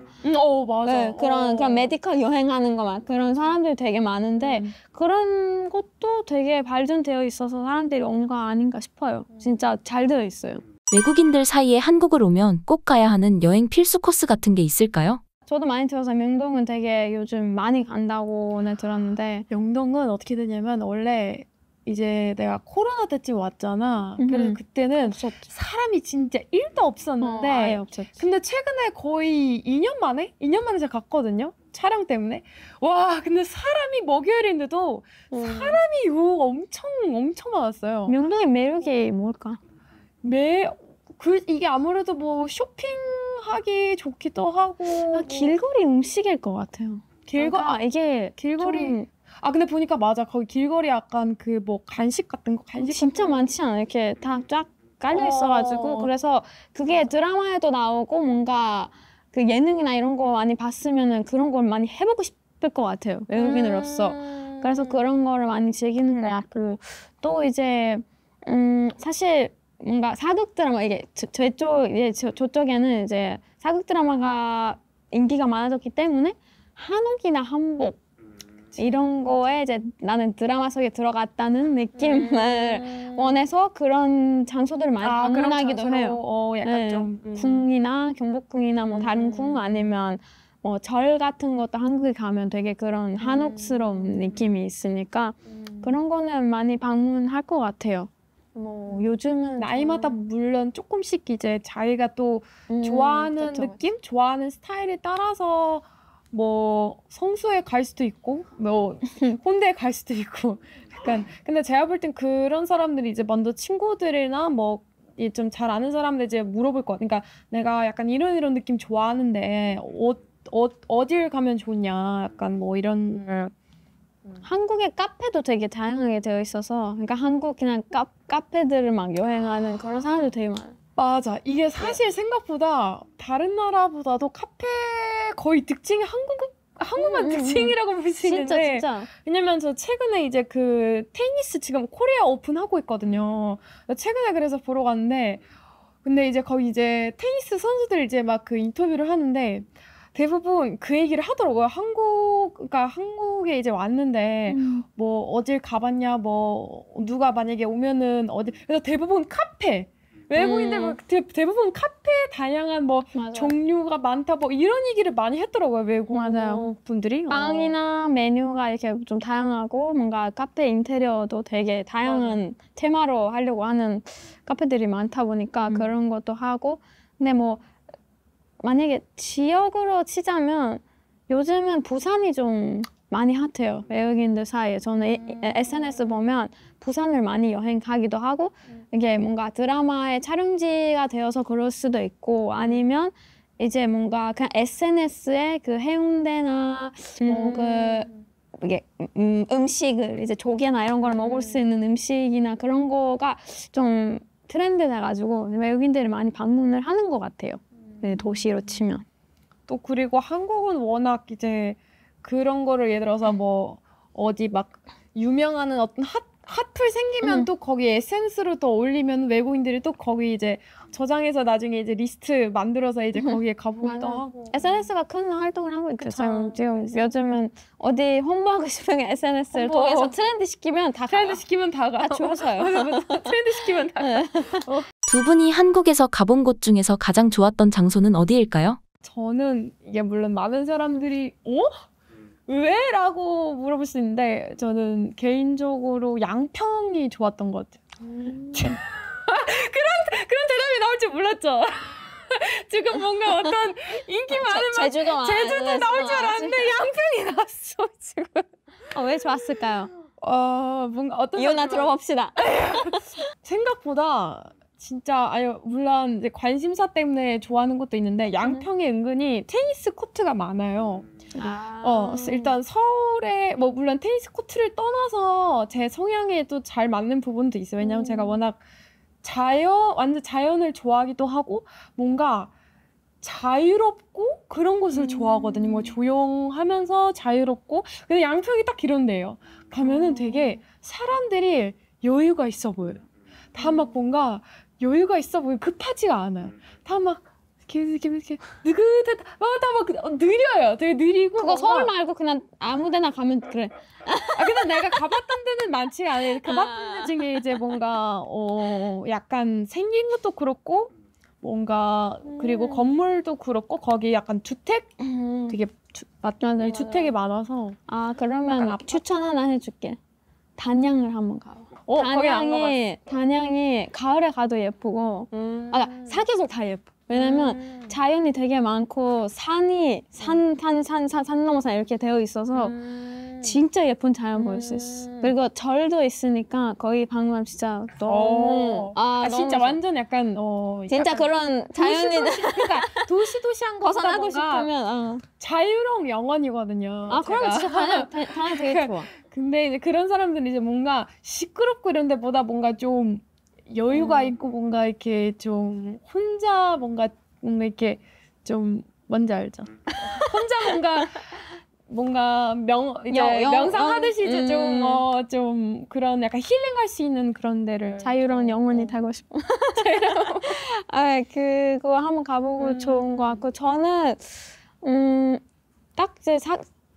맞아. 네, 그런 메디컬 여행하는 거 막 그런 사람들이 되게 많은데 그런 것도 되게 발전되어 있어서 사람들이 온 거 아닌가 싶어요. 진짜 잘 되어 있어요. 외국인들 사이에 한국을 오면 꼭 가야 하는 여행 필수 코스 같은 게 있을까요? 저도 많이 들어서 명동은 되게 요즘 많이 간다고는 들었는데 명동은 어떻게 되냐면 원래 이제 내가 코로나 때쯤 왔잖아. 그래서 그때는 사람이 진짜 1도 없었는데 아예 없었지. 근데 최근에 거의 2년 만에 제가 갔거든요. 촬영 때문에. 와 근데 사람이 목요일인데도 사람이 엄청 많았어요. 명동의 매력이 뭘까? 이게 아무래도 뭐 쇼핑하기 좋기도 하고 길거리 음식일 것 같아요. 이게 길거리 좀 근데 보니까 맞아. 거기 길거리 약간 그 뭐 간식 같은 거 진짜 많지 않아요? 이렇게 다 쫙 깔려 있어가지고 그래서 그게 드라마에도 나오고 뭔가 그 예능이나 이런 거 많이 봤으면은 그런 걸 많이 해보고 싶을 것 같아요. 외국인으로서. 그래서 그런 거를 많이 즐기는 것 같고 또 이제 사실 뭔가 사극 드라마 이게 저쪽에는 이제 사극 드라마가 인기가 많아졌기 때문에 한옥이나 한복 이런 거에 이제 나는 드라마 속에 들어갔다는 느낌을 원해서 그런 장소들을 많이 방문하기도 해요. 약간 좀 궁이나 경복궁이나 뭐 다른 궁 아니면 뭐 절 같은 것도 한국에 가면 되게 그런 한옥스러운 느낌이 있으니까 그런 거는 많이 방문할 것 같아요. 뭐 요즘은 나이마다 물론 조금씩 이제 자기가 또 좋아하는 그쵸. 느낌, 좋아하는 스타일에 따라서 뭐 성수에 갈 수도 있고 뭐 홍대에 갈 수도 있고 약간 근데 제가 볼 땐 그런 사람들이 이제 먼저 친구들이나 뭐 좀 잘 아는 사람들 이제 물어볼 것 같아. 그러니까 내가 약간 이런 느낌 좋아하는데 어딜 가면 좋냐 약간 뭐 이런 한국의 카페도 되게 다양하게 되어 있어서 그러니까 한국 그냥 카페들을 막 여행하는 그런 사람들 되게 많아요. 맞아. 이게 사실 생각보다 다른 나라보다도 카페 거의 특징이 한국만 특징이라고 볼 수 있는데 진짜. 왜냐면 저 최근에 이제 그 테니스 지금 코리아 오픈 하고 있거든요. 최근에 그래서 보러 갔는데 근데 이제 거기 이제 테니스 선수들 이제 막 그 인터뷰를 하는데 대부분 그 얘기를 하더라고요. 그러니까 한국에 이제 왔는데 뭐 어딜 가봤냐 뭐 누가 만약에 오면은 어디 그래서 대부분 카페 외국인들 뭐 대부분 카페 다양한 뭐 맞아요. 종류가 많다 뭐 이런 얘기를 많이 했더라고요. 외국 맞아요. 분들이. 빵이나 메뉴가 이렇게 좀 다양하고 뭔가 카페 인테리어도 되게 다양한 테마로 하려고 하는 카페들이 많다 보니까 그런 것도 하고 근데 뭐 만약에 지역으로 치자면 요즘은 부산이 좀 많이 핫해요. 외국인들 사이에. 저는 SNS 보면 부산을 많이 여행 가기도 하고 이게 뭔가 드라마의 촬영지가 되어서 그럴 수도 있고 아니면 이제 뭔가 그냥 SNS에 그 해운대나 뭐 그 이게 음식을 이제 조개나 이런 걸 먹을 수 있는 음식이나 그런 거가 좀 트렌드 돼가지고 외국인들이 많이 방문을 하는 것 같아요. 네, 도시로 치면. 또 그리고 한국은 워낙 이제 그런 거를 예를 들어서 뭐 어디 막 유명한 어떤 핫플 생기면 또 거기 에센스를 더 올리면 외국인들이 또 거기 이제 저장해서 나중에 이제 리스트 만들어서 이제 거기에 가보기도 하고. SNS가 큰 활동을 하고 있죠. 그쵸. 지금 요즘은 어디 홍보하고 싶으면 SNS를 통해서 트렌드 시키면 다 트렌드 시키면 다 가. 다 줄어서요. 트렌드 시키면 다 가. 두 분이 한국에서 가본 곳 중에서 가장 좋았던 장소는 어디일까요? 저는 이게 물론 많은 사람들이 왜? 라고 물어볼 수 있는데 저는 개인적으로 양평이 좋았던 것 같아요. 그런 대답이 나올 줄 몰랐죠? 지금 뭔가 어떤 인기 많은 제주도 나올 줄 알았는데 양평이 나왔어 지금. 왜 좋았을까요? 뭔가 어떤 이유나 들어봅시다. 생각보다 진짜 물론 이제 관심사 때문에 좋아하는 것도 있는데 양평에 은근히 테니스 코트가 많아요. 일단 서울에 뭐 물론 테니스 코트를 떠나서 제 성향에도 잘 맞는 부분도 있어요. 왜냐면 제가 워낙 완전 자연을 좋아하기도 하고 뭔가 자유롭고 그런 곳을 좋아하거든요. 뭐 조용하면서 자유롭고 근데 양평이 딱 이런 데예요. 가면은 되게 사람들이 여유가 있어 보여요. 다 막 뭔가 여유가 있어 보이고 급하지가 않아요. 다 막 이렇게 느긋하다. 다 막 느려요. 되게 느리고. 그거 서울 말고 그냥 아무데나 가면 그래. 근데 내가 가봤던 데는 많지가 않아요. 가봤던 데 중에 이제 뭔가 약간 생긴 것도 그렇고 뭔가 그리고 건물도 그렇고 거기 약간 주택 되게 주택이 많아서. 그러면 추천 하나 해줄게. 단양을 한번 가봐. 거기 안 가봤어. 단양이 가을에 가도 예쁘고 사계절 다 예뻐. 왜냐면 자연이 되게 많고 산이 산 넘어 산 이렇게 되어 있어서 진짜 예쁜 자연 볼 수 있어. 그리고 절도 있으니까 거기 방문하면 진짜 너무 진짜 너무 완전 약간 진짜 그런 자연이 그러니까 도시한 벗어나고 싶으면 자유로운 영혼이거든요. 그러면 진짜 단양 되게 좋아. 근데 이제 그런 사람들은 이제 뭔가 시끄럽고 이런 데보다 뭔가 좀 여유가 있고 뭔가 이렇게 좀 혼자 뭔가 이렇게 좀 뭔지 알죠? 혼자 뭔가 명상하듯이 이제 좀 그런 약간 힐링할 수 있는 그런 데를 자유로운 영혼이 되고 싶어. 그거 한번 가보고 좋은 것 같고 저는 딱 이제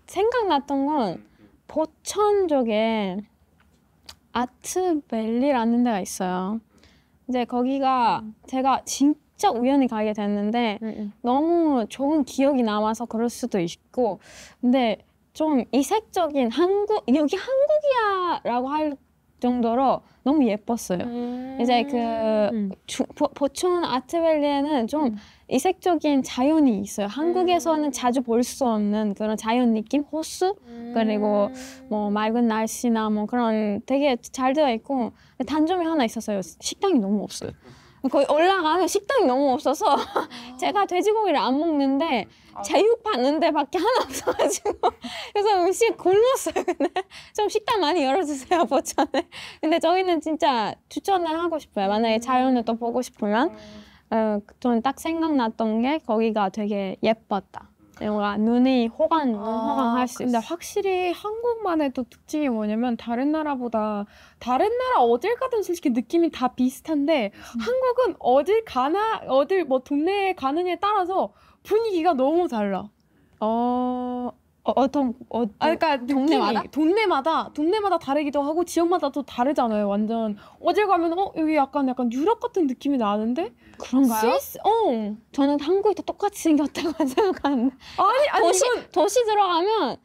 생각났던 건 포천 쪽에 아트밸리라는 데가 있어요. 이제 거기가 제가 진짜 우연히 가게 됐는데 너무 좋은 기억이 남아서 그럴 수도 있고 근데 좀 이색적인 여기 한국이야라고 할 정도로 너무 예뻤어요. 이제 포천 아트밸리에는 좀 이색적인 자연이 있어요. 한국에서는 자주 볼 수 없는 그런 자연 느낌, 호수 그리고 뭐 맑은 날씨나 뭐 그런 되게 잘 되어 있고 단점이 하나 있었어요. 식당이 너무 없어요. 거기 올라가면 식당이 너무 없어서 제가 돼지고기를 안 먹는데 제육 파는 데밖에 하나 없어가지고 그래서 음식 굶었어요. 근데 좀 식당 많이 열어주세요 포천에. 근데 저희는 진짜 추천을 하고 싶어요. 만약에 자연을 또 보고 싶으면 저는 딱 생각났던 게 거기가 되게 예뻤다. 뭔가 눈이 호강할 수 있어. 근데 확실히 한국만의 또 특징이 뭐냐면 다른 나라 어딜 가든 솔직히 느낌이 다 비슷한데 한국은 어딜 뭐 동네에 가느냐에 따라서 분위기가 너무 달라. 그러니까 동네마다? 동네마다 다르기도 하고 지역마다 또 다르잖아요. 완전 어딜 가면 여기 약간 유럽 같은 느낌이 나는데 그런가요? 스위스? 저는 한국이 똑같이 생겼다고 생각하는데 아니 도시 들어가면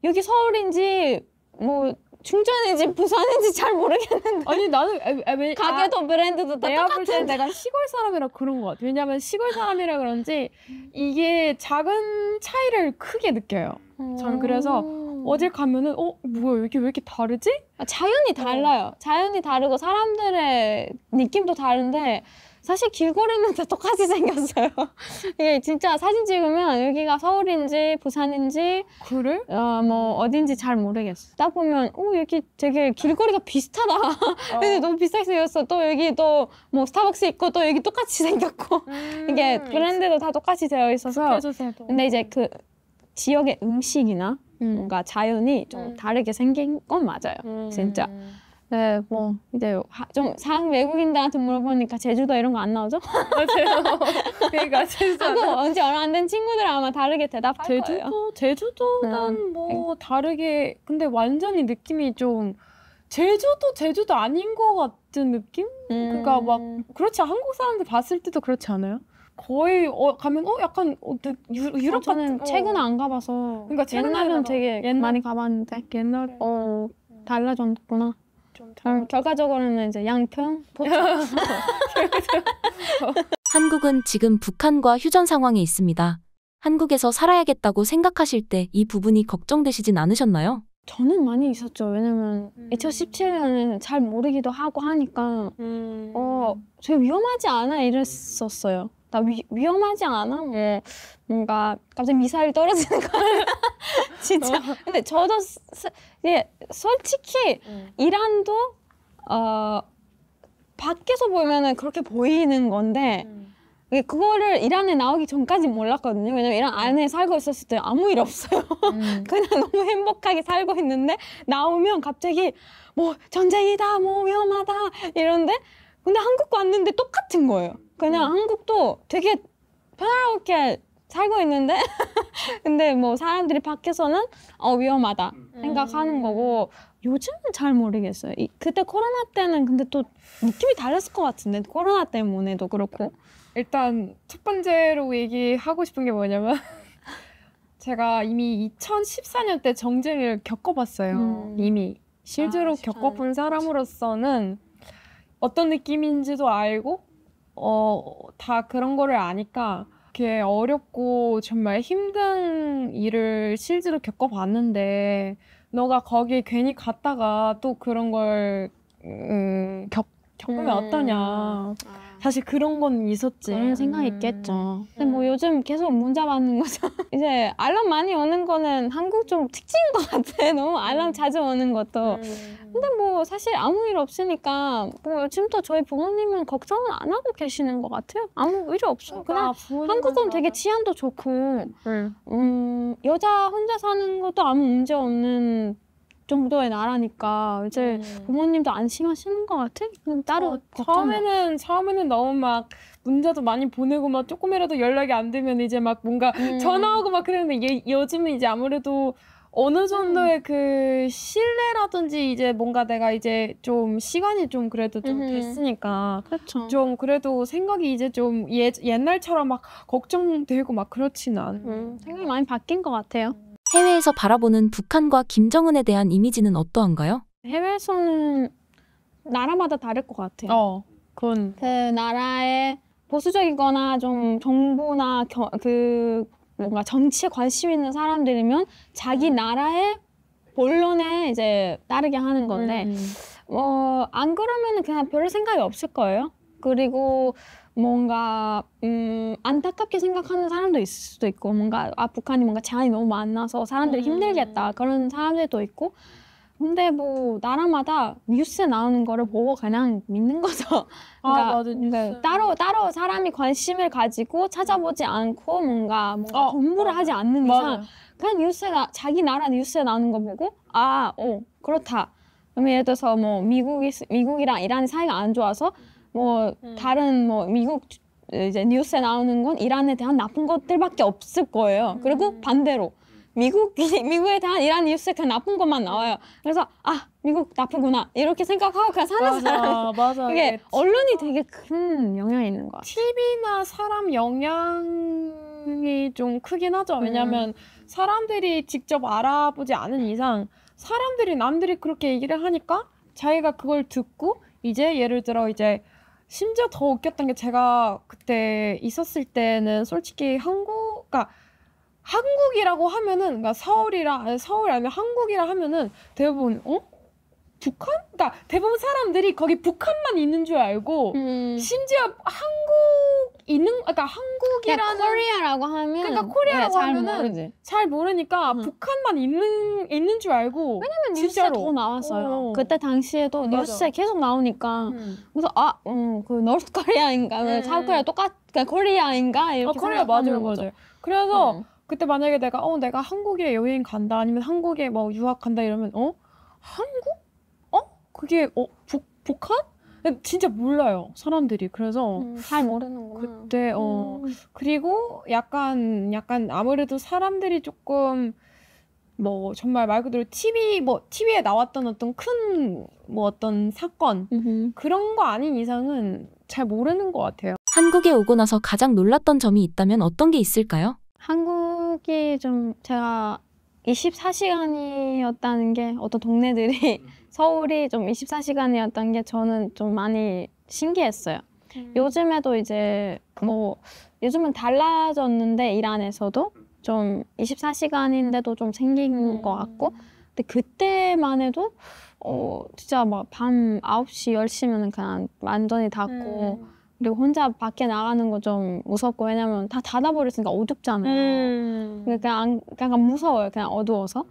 여기 서울인지 뭐 충청인지 부산인지 잘 모르겠는데 아니 나는 가게도 브랜드도 다 내가 볼 땐 똑같은. 내가 시골 사람이라 그런 것 같아. 왜냐면 시골 사람이라 그런지 이게 작은 차이를 크게 느껴요. 저는 그래서 어딜 가면은 뭐야 여기 왜 이렇게 다르지? 자연이 달라요. 자연이 다르고 사람들의 느낌도 다른데 사실 길거리는 다 똑같이 생겼어요. 이게 진짜 사진 찍으면 여기가 서울인지 부산인지 그래? 뭐 어딘지 잘 모르겠어. 딱 보면 여기 되게 길거리가 비슷하다. 근데 너무 비슷하게 생겼어. 또 여기 또 뭐 스타벅스 있고 또 여기 똑같이 생겼고 이게 브랜드도 다 똑같이 되어 있어서. 근데 이제 그 지역의 음식이나 뭔가 자연이 좀 다르게 생긴 건 맞아요. 진짜. 네, 뭐 이제 좀 외국인들한테 물어보니까 제주도 이런 거 안 나오죠? 맞아요. 그러니까 한국 온지 얼마 안 된 친구들은 아마 다르게 대답할 거예요. 제주도는 뭐 다르게 근데 완전히 느낌이 좀 제주도 아닌 것 같은 느낌? 그러니까 막 그렇지 한국 사람들 봤을 때도 그렇지 않아요? 거의 가면 약간 유럽 저는 같은 최근에 안 가봐서 그러니까 옛날에는 되게 많이 가봤는데 옛날에 달라졌구나. 결과적으로는 이제 양평, 포천. 한국은 지금 북한과 휴전 상황에 있습니다. 한국에서 살아야겠다고 생각하실 때 이 부분이 걱정되시진 않으셨나요? 저는 많이 있었죠. 왜냐면 2017년에는 잘 모르기도 하고 하니까 되게 위험하지 않아 이랬었어요. 나 위험하지 않아? 뭐 뭔가 갑자기 미사일 떨어지는 거 진짜. 근데 저도 솔직히 이란도 밖에서 보면은 그렇게 보이는 건데 그거를 이란에 나오기 전까지 몰랐거든요. 왜냐면 이란 안에 살고 있었을 때 아무 일 없어요. 그냥 너무 행복하게 살고 있는데 나오면 갑자기 뭐 전쟁이다, 뭐 위험하다 이런데 근데 한국 왔는데 똑같은 거예요. 그냥 한국도 되게 편하게 살고 있는데 근데 뭐 사람들이 밖에서는 위험하다 생각하는 거고 요즘은 잘 모르겠어요. 그때 코로나 때는 근데 또 느낌이 달랐을 것 같은데 코로나 때문에도 그렇고 일단 첫 번째로 얘기하고 싶은 게 뭐냐면 제가 이미 2014년 때 정쟁을 겪어봤어요. 이미 실제로 겪어본 사람으로서는 어떤 느낌인지도 알고 다 그런 거를 아니까 이렇게 어렵고 정말 힘든 일을 실제로 겪어봤는데 너가 거기에 괜히 갔다가 또 그런 걸 겪으면 어떠냐. 사실 그런 건 있었지. 그런 생각이 있겠죠. 근데 뭐 요즘 계속 문자 받는 거죠. 이제 알람 많이 오는 거는 한국 좀 특징인 것 같아. 너무 알람 자주 오는 것도. 근데 뭐 사실 아무 일 없으니까 뭐 요즘도 저희 부모님은 걱정을 안 하고 계시는 것 같아요. 아무 일이 없어. 그냥 한국은 되게 치안도 좋고 여자 혼자 사는 것도 아무 문제 없는 정도의 나라니까 이제 부모님도 안심하시는 것 같아. 그냥 따로 처음에는 너무 막 문자도 많이 보내고 막 조금이라도 연락이 안 되면 이제 막 뭔가 전화하고 막 그랬는데 요즘은 이제 아무래도 어느 정도의 그 신뢰라든지 이제 뭔가 내가 이제 좀 시간이 좀 그래도 좀 됐으니까 그렇죠. 좀 그래도 생각이 이제 좀 옛날처럼 막 걱정되고 막 그렇지는 않아요. 생각이 많이 바뀐 것 같아요. 해외에서 바라보는 북한과 김정은에 대한 이미지는 어떠한가요? 해외에서는 나라마다 다를 것 같아요. 그건 그 나라의 보수적이거나 좀 정부나 뭔가 정치에 관심 있는 사람들이면 자기 나라의 본론에 이제 따르게 하는 건데 안 그러면은 그냥 별 생각이 없을 거예요. 그리고 뭔가 안타깝게 생각하는 사람도 있을 수도 있고 뭔가 북한이 뭔가 제한이 너무 많아서 사람들이 힘들겠다 그런 사람들도 있고 근데 뭐 나라마다 뉴스에 나오는 거를 보고 그냥 믿는 거죠. 그러니까 따로 사람이 관심을 가지고 찾아보지 않고 뭔가 공부를 하지 않는 이상 그냥 자기 나라 뉴스에 나오는 거 보고 그렇다. 그러면 예를 들어서 뭐 미국이랑 이란이 사이가 안 좋아서 뭐 다른 뭐 미국 이제 뉴스에 나오는 건 이란에 대한 나쁜 것들밖에 없을 거예요. 그리고 반대로 미국에 대한 이란 뉴스에 그냥 나쁜 것만 나와요. 그래서 미국 나쁘구나 이렇게 생각하고 그냥 사는 사람. 맞아. 이게 언론이 되게 큰 영향이 있는 것 같아요. TV나 사람 영향이 좀 크긴 하죠. 왜냐면 사람들이 직접 알아보지 않은 이상 남들이 그렇게 얘기를 하니까 자기가 그걸 듣고 이제 예를 들어 이제 심지어 더 웃겼던 게 제가 그때 있었을 때는 솔직히 한국이라고 하면은 그러니까 서울 아니면 한국이라 하면은 대부분 북한? 그러니까 대부분 사람들이 거기 북한만 있는 줄 알고 심지어 한국이라는 코리아라고 하면 그러니까 코리아라고 잘 하면은 모르지. 잘 모르니까 북한만 있는 줄 알고 왜냐면 뉴스에 진짜로. 더 나왔어요. 어. 그때 당시에도 맞아. 뉴스에 계속 나오니까 그래서 그 노스 코리아인가 사우스 코리아 그러니까 코리아인가 이렇게 코리아 생각하는 맞아요. 거죠. 그래서 그때 만약에 내가 한국에 여행 간다 아니면 한국에 뭐 유학 간다 이러면 한국? 그게 북한? 진짜 몰라요 사람들이. 그래서 잘 모르는구나. 그때 그리고 약간 아무래도 사람들이 조금 뭐 정말 말 그대로 TV에 나왔던 어떤 큰 뭐 어떤 사건 그런 거 아닌 이상은 잘 모르는 것 같아요. 한국에 오고 나서 가장 놀랐던 점이 있다면 어떤 게 있을까요? 한국이 좀 제가 24시간이었다는 게 어떤 동네들이 서울이 좀 24시간이었다는 게 저는 좀 많이 신기했어요. 요즘에도 이제 뭐 요즘은 달라졌는데 이란에서도 좀 24시간인데도 좀 생긴 것 같고 근데 그때만 해도 진짜 막 밤 9시, 10시면은 그냥 완전히 닫고 그리고 혼자 밖에 나가는 거 좀 무섭고 왜냐면 다 닫아버렸으니까 어둡잖아요. 그냥 무서워요. 그냥 어두워서.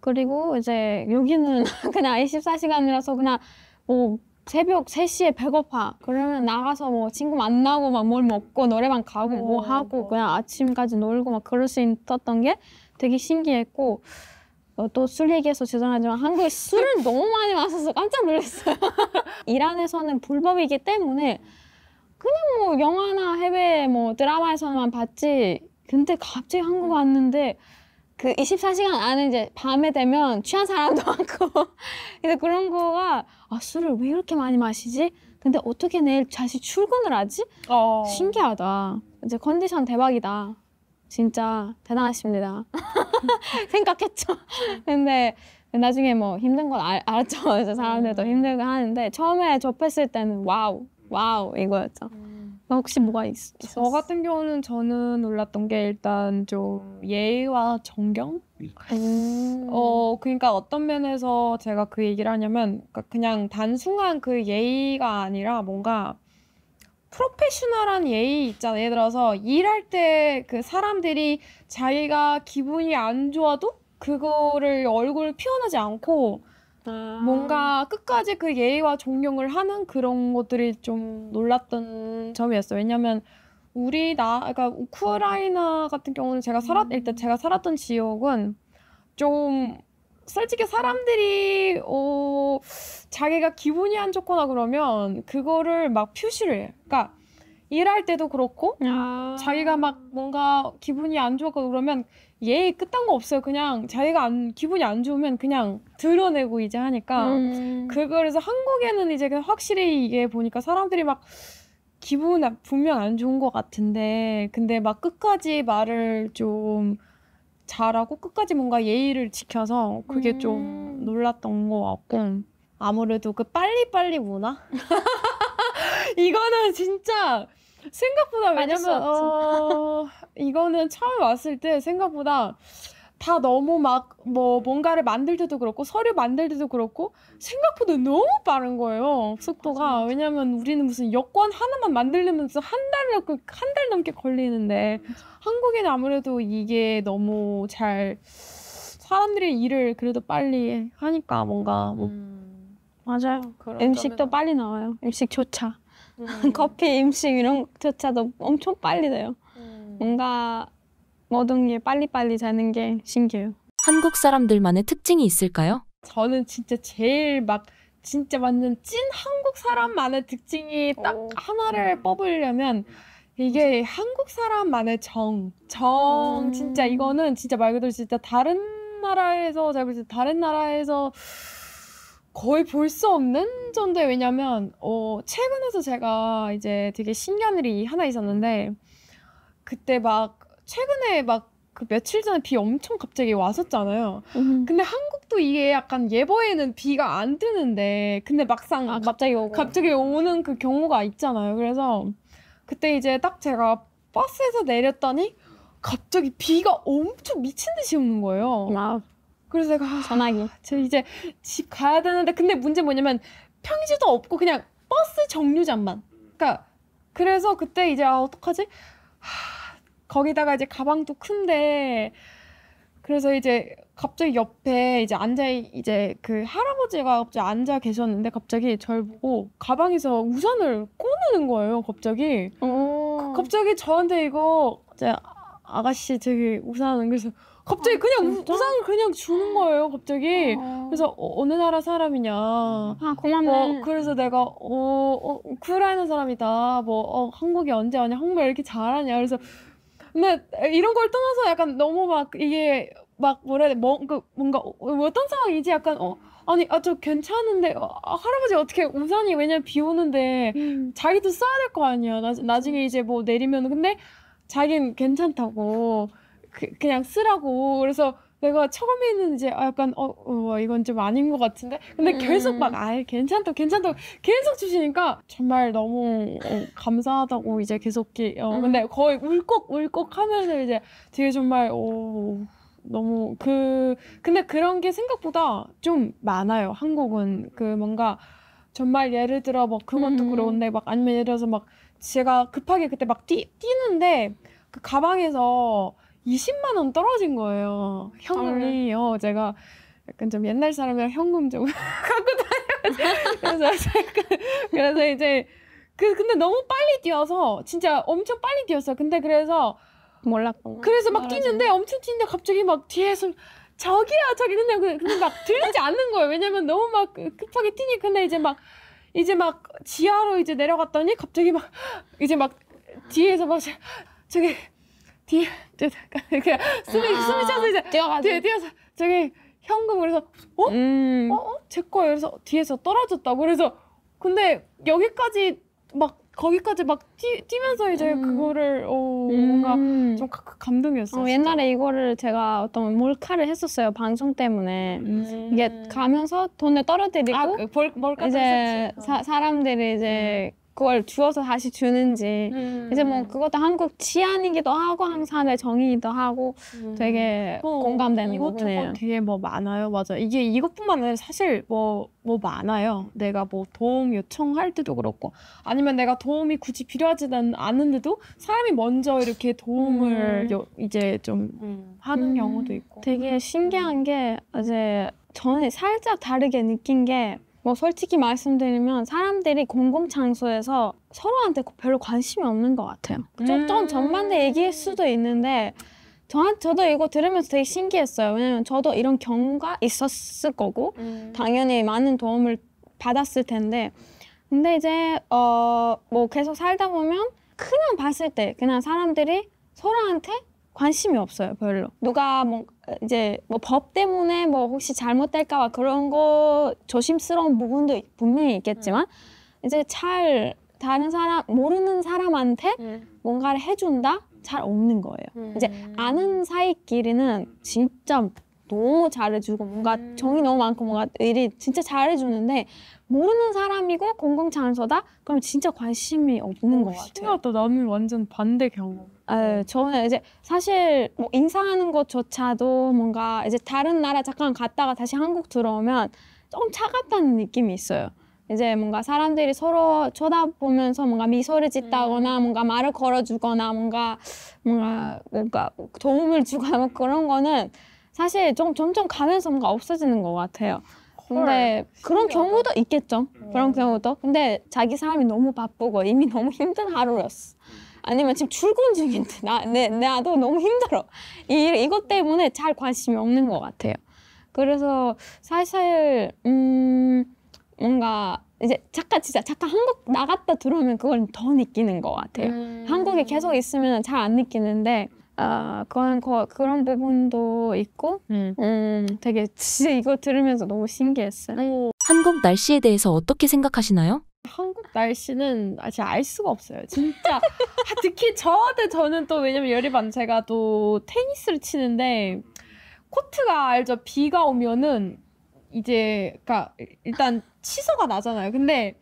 그리고 이제 여기는 그냥 24시간이라서 그냥 뭐 새벽 3시에 배고파. 그러면 나가서 뭐 친구 만나고 막 뭘 먹고 노래방 가고 뭐 하고 그냥 아침까지 놀고 막 그럴 수 있었던 게 되게 신기했고 또 술 얘기해서 죄송하지만 한국에 술을 너무 많이 마셔서 깜짝 놀랐어요. 이란에서는 불법이기 때문에 그냥 뭐 영화나 해외 뭐 드라마에서만 봤지 근데 갑자기 한국 왔는데 그 24시간 안에 이제 밤에 되면 취한 사람도 많고 근데 그런 거가 술을 왜 이렇게 많이 마시지? 근데 어떻게 내일 다시 출근을 하지? 신기하다. 이제 컨디션 대박이다. 진짜 대단하십니다. 생각했죠. 근데 나중에 뭐 힘든 건 알았죠. 그래서 사람들도 힘들게 하는데 처음에 접했을 때는 와우 이거였죠. 혹시 뭐가 있었어? 저 같은 경우는 저는 놀랐던 게 일단 좀 예의와 정경? 그러니까 어떤 면에서 제가 그 얘기를 하냐면 그냥 단순한 그 예의가 아니라 뭔가 프로페셔널한 예의 있잖아요. 예를 들어서 일할 때 그 사람들이 자기가 기분이 안 좋아도 그거를 얼굴을 표현하지 않고 뭔가 끝까지 그 예의와 존경을 하는 그런 것들이 좀 놀랐던 점이었어요. 왜냐면 그러니까 우크라이나 같은 경우는 일단 제가 살았던 지역은 좀 솔직히 사람들이 자기가 기분이 안 좋거나 그러면 그거를 막 표시를 해요. 그러니까 일할 때도 그렇고 자기가 막 뭔가 기분이 안 좋고 그러면 예의 끝단 거 없어요. 그냥 자기가 기분이 안 좋으면 그냥 드러내고 이제 하니까 그래서 한국에는 이제 확실히 이게 보니까 사람들이 막 기분 분명 안 좋은 것 같은데 근데 막 끝까지 말을 좀 잘하고 끝까지 뭔가 예의를 지켜서 그게 좀 놀랐던 것 같고 아무래도 그 빨리빨리 문화? 이거는 진짜 생각보다 왜냐면 이거는 처음 왔을 때 생각보다 다 너무 막 뭔가를 만들 때도 그렇고 서류 만들 때도 그렇고 생각보다 너무 빠른 거예요 속도가. 맞아. 왜냐면 우리는 무슨 여권 하나만 만들려면 무슨 한 달 넘게 걸리는데 한국에는 아무래도 이게 너무 사람들이 일을 그래도 빨리 하니까 뭔가 맞아요. 음식도 빨리 나와요. 음식조차 커피, 음식 이런 것조차도 엄청 빨리 돼요. 뭔가 모든 게 빨리빨리 되는 게 신기해요. 한국 사람들만의 특징이 있을까요? 저는 진짜 제일 진짜 완전 찐 한국 사람만의 특징이 딱 하나를 뽑으려면 이게 한국 사람만의 정 진짜 이거는 진짜 말 그대로 진짜 다른 나라에서 제가 볼때 다른 나라에서 거의 볼 수 없는 정도에 왜냐면 최근에서 제가 이제 되게 신기한 일이 하나 있었는데 그때 막 최근에 막 그 며칠 전에 비 엄청 갑자기 왔었잖아요. 근데 한국도 이게 약간 예보에는 비가 안 뜨는데 근데 막상 막 갑자기 오는 그 경우가 있잖아요. 그래서 그때 이제 딱 제가 버스에서 내렸더니 갑자기 비가 엄청 미친 듯이 오는 거예요. 막 그래서 내가 전화기. 저 이제 집 가야 되는데 근데 문제 뭐냐면 평지도 없고 그냥 버스 정류장만. 그러니까 그래서 그때 이제 어떡하지? 거기다가 이제 가방도 큰데 그래서 이제 갑자기 옆에 이제 이제 그 할아버지가 갑자기 앉아 계셨는데 갑자기 절 보고 가방에서 우산을 꺼내는 거예요. 갑자기. 갑자기 저한테 이거 이제 아가씨 저기 우산 그래서 갑자기 그냥 우산을 그냥 주는 거예요. 갑자기. 그래서 어느 나라 사람이냐. 고맙네. 그래서 내가 우크라이나 사람이다. 한국이 언제 왔냐. 한국말 이렇게 잘하냐. 그래서 근데 이런 걸 떠나서 약간 너무 막 이게 막 뭐라 해야 돼? 뭔가 어떤 상황이지? 약간 아니 저 괜찮은데 할아버지 어떻게 우산이 왜냐면 비 오는데 자기도 써야 될 거 아니야. 나중에 이제 뭐 내리면 근데 자기는 괜찮다고 그냥 쓰라고. 그래서 내가 처음에는 이제 약간 이건 좀 아닌 것 같은데 근데 계속 막 괜찮다고 계속 주시니까 정말 너무 감사하다고 이제 계속 근데 거의 울컥 하면서 이제 되게 정말 너무 근데 그런 게 생각보다 좀 많아요. 한국은 그 뭔가 정말 예를 들어 뭐 그것도 그런데 막 아니면 예를 들어서 막 제가 급하게 그때 막 뛰는데 그 가방에서 20만 원 떨어진 거예요. 현금이. 제가 약간 좀 옛날 사람이라 현금 좀 갖고 다녀요. 그래서 이제 근데 너무 빨리 뛰어서 진짜 엄청 빨리 뛰었어요. 근데 그래서 몰랐구나. 그래서 막 뛰는데 엄청 뛰는데 갑자기 막 뒤에서 저기야 저기 근데 막 들리지 않는 거예요. 왜냐면 너무 막 급하게 뛰니 근데 이제 막 지하로 이제 내려갔더니 갑자기 막 이제 막 뒤에서 막 저기 뒤에 그냥 숨이 차서 이제 뛰어서 저기 현금 그래서 제 거예요. 그래서 뒤에서 떨어졌다고 그래서 근데 여기까지 막 거기까지 막 뛰면서 이제 그거를 뭔가 좀 감동이었어요. 옛날에 이거를 제가 어떤 몰카를 했었어요. 방송 때문에. 이게 가면서 돈을 떨어뜨리고 몰카 이제 사람들이 이제 그걸 주워서 다시 주는지 이제 뭐 그것도 한국 치안이기도 하고 한국 사람의 정의이기도 하고 되게 공감되는 부분이에요. 되게 뭐 많아요. 맞아. 이게 이것뿐만 아니라 사실 뭐 많아요. 내가 뭐 도움 요청할 때도 그렇고 아니면 내가 도움이 굳이 필요하지는 않은데도 사람이 먼저 이렇게 도움을 이제 좀 하는 경우도 있고. 되게 신기한 게 이제 저는 살짝 다르게 느낀 게 뭐 솔직히 말씀드리면 사람들이 공공장소에서 서로한테 별로 관심이 없는 것 같아요. 좀 전반대 얘기일 수도 있는데 저도 이거 들으면서 되게 신기했어요. 왜냐면 저도 이런 경우가 있었을 거고 당연히 많은 도움을 받았을 텐데 근데 이제 뭐 계속 살다 보면 그냥 봤을 때 그냥 사람들이 서로한테 관심이 없어요. 별로. 누가 뭐 이제 뭐 법 때문에 뭐 혹시 잘못될까봐 그런 거 조심스러운 부분도 분명히 있겠지만 이제 다른 사람 모르는 사람한테 뭔가를 해준다 잘 없는 거예요. 이제 아는 사이끼리는 진짜 너무 잘해주고 뭔가 정이 너무 많고 뭔가 일이 진짜 잘해주는데 모르는 사람이고 공공장소다? 그럼 진짜 관심이 없는 것 같아요. 신기하다. 나는 완전 반대 경험. 저는 이제 사실 뭐 인사하는 것조차도 뭔가 이제 다른 나라 잠깐 갔다가 다시 한국 들어오면 좀 차갑다는 느낌이 있어요. 이제 뭔가 사람들이 서로 쳐다보면서 뭔가 미소를 짓다거나 뭔가 말을 걸어주거나 뭔가 도움을 주거나 뭐 그런 거는 사실 점점 가면서 뭔가 없어지는 것 같아요. 근데 그런 경우도 있겠죠. 그런 경우도. 근데 자기 사람이 너무 바쁘고 이미 너무 힘든 하루였어. 아니면 지금 출근 중인데 나도 너무 힘들어. 이것 때문에 잘 관심이 없는 것 같아요. 그래서 사실 뭔가 이제 진짜 잠깐 한국 나갔다 들어오면 그걸 더 느끼는 것 같아요. 한국에 계속 있으면 잘 안 느끼는데 그런 부분도 있고 되게 진짜 이거 들으면서 너무 신기했어요. 한국 날씨에 대해서 어떻게 생각하시나요? 한국 날씨는 진짜 알 수가 없어요. 진짜 특히 저는 또 왜냐면 열이 많 제가 또 테니스를 치는데 코트가 알죠? 비가 오면은 이제 그러니까 일단 취소가 나잖아요. 근데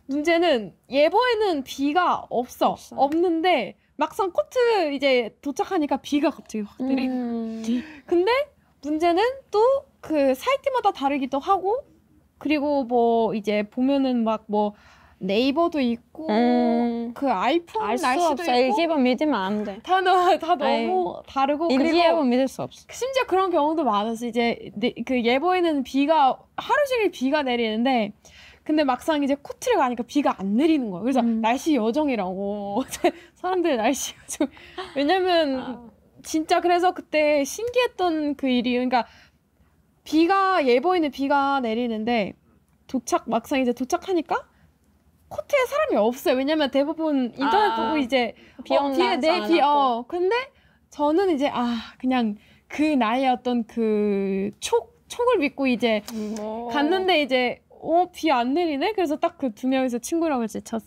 문제는 예보에는 비가 없는데 막상 코트 이제 도착하니까 비가 갑자기 확 내리고. 근데 문제는 또 그 사이트마다 다르기도 하고 그리고 뭐 이제 보면은 막 뭐 네이버도 있고 그 아이폰 알 수 날씨도 없어. 있고 일기예보 믿으면 안 돼. 다 너무 다르고 그리고 일기예보 믿을 수 없어. 심지어 그런 경우도 많았어. 이제 그 예보에는 비가 하루 종일 비가 내리는데 근데 막상 이제 코트를 가니까 비가 안 내리는 거야. 그래서 날씨 요정이라고 사람들 날씨 요정. 왜냐면 진짜 그래서 그때 신기했던 그 일이 그러니까 예보에는 비가 내리는데 막상 이제 도착하니까 코트에 사람이 없어요. 왜냐면 대부분 인터넷 보고 이제 비 온다 해서 근데 저는 이제 그냥 그 나의 어떤 그 촉을 믿고 이제 갔는데 이제 비 안 내리네? 그래서 딱 그 2명이서 친구랑을 쳤어.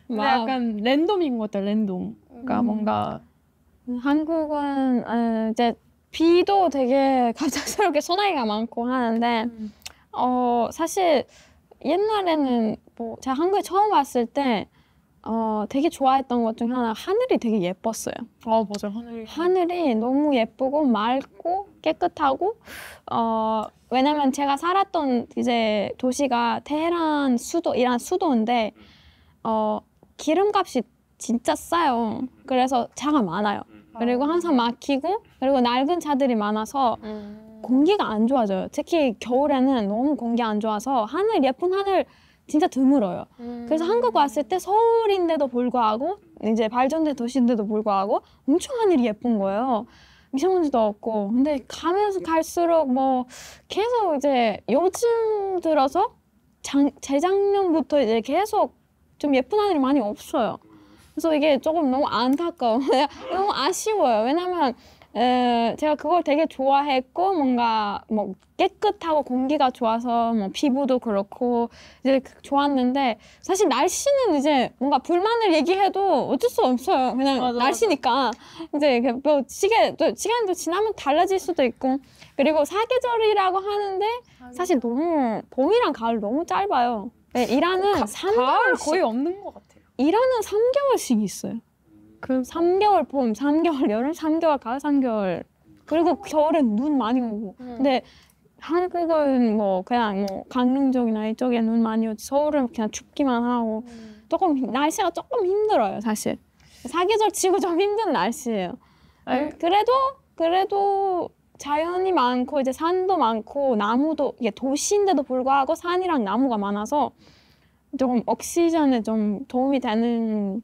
근데 약간 랜덤인 것 같아, 랜덤. 그러니까 뭔가 한국은 이제 비도 되게 갑작스럽게 소나기가 많고 하는데 사실 옛날에는 뭐 제가 한국에 처음 왔을 때 되게 좋아했던 것 중 하나 하늘이 되게 예뻤어요. 맞아. 하늘이 너무 예쁘고 맑고 깨끗하고 왜냐면 제가 살았던 이제 도시가 테헤란 이란 수도인데 기름값이 진짜 싸요. 그래서 차가 많아요. 그리고 항상 막히고 그리고 낡은 차들이 많아서 공기가 안 좋아져요. 특히 겨울에는 너무 공기 안 좋아서 예쁜 하늘 진짜 드물어요. 그래서 한국 왔을 때 서울인데도 불구하고 이제 발전된 도시인데도 불구하고 엄청 하늘이 예쁜 거예요. 미세먼지도 없고. 근데 가면서 갈수록 뭐 계속 이제 요즘 들어서 재작년부터 이제 계속 좀 예쁜 하늘이 많이 없어요. 그래서 이게 조금 너무 안타까워. 너무 아쉬워요. 왜냐면 제가 그걸 되게 좋아했고 뭔가 뭐 깨끗하고 공기가 좋아서 뭐 피부도 그렇고 이제 좋았는데 사실 날씨는 이제 뭔가 불만을 얘기해도 어쩔 수 없어요. 그냥 날씨니까 이제 뭐 시간도 지나면 달라질 수도 있고 그리고 사계절이라고 하는데 사실 너무 봄이랑 가을 너무 짧아요. 이란은 가을 거의 없는 것 같아요. 이란은 3개월씩 있어요. 그 3개월 봄, 3개월 여름, 3개월 가을, 3개월 그리고 겨울엔 눈 많이 오고. 근데 한국은 뭐 그냥 뭐 강릉 쪽이나 이쪽에 눈 많이 오지 서울은 그냥 춥기만 하고 조금 날씨가 조금 힘들어요 사실. 사계절 치고 좀 힘든 날씨예요. 그래도 자연이 많고 이제 산도 많고 나무도 이게 도시인데도 불구하고 산이랑 나무가 많아서 조금 옥시전에 좀 도움이 되는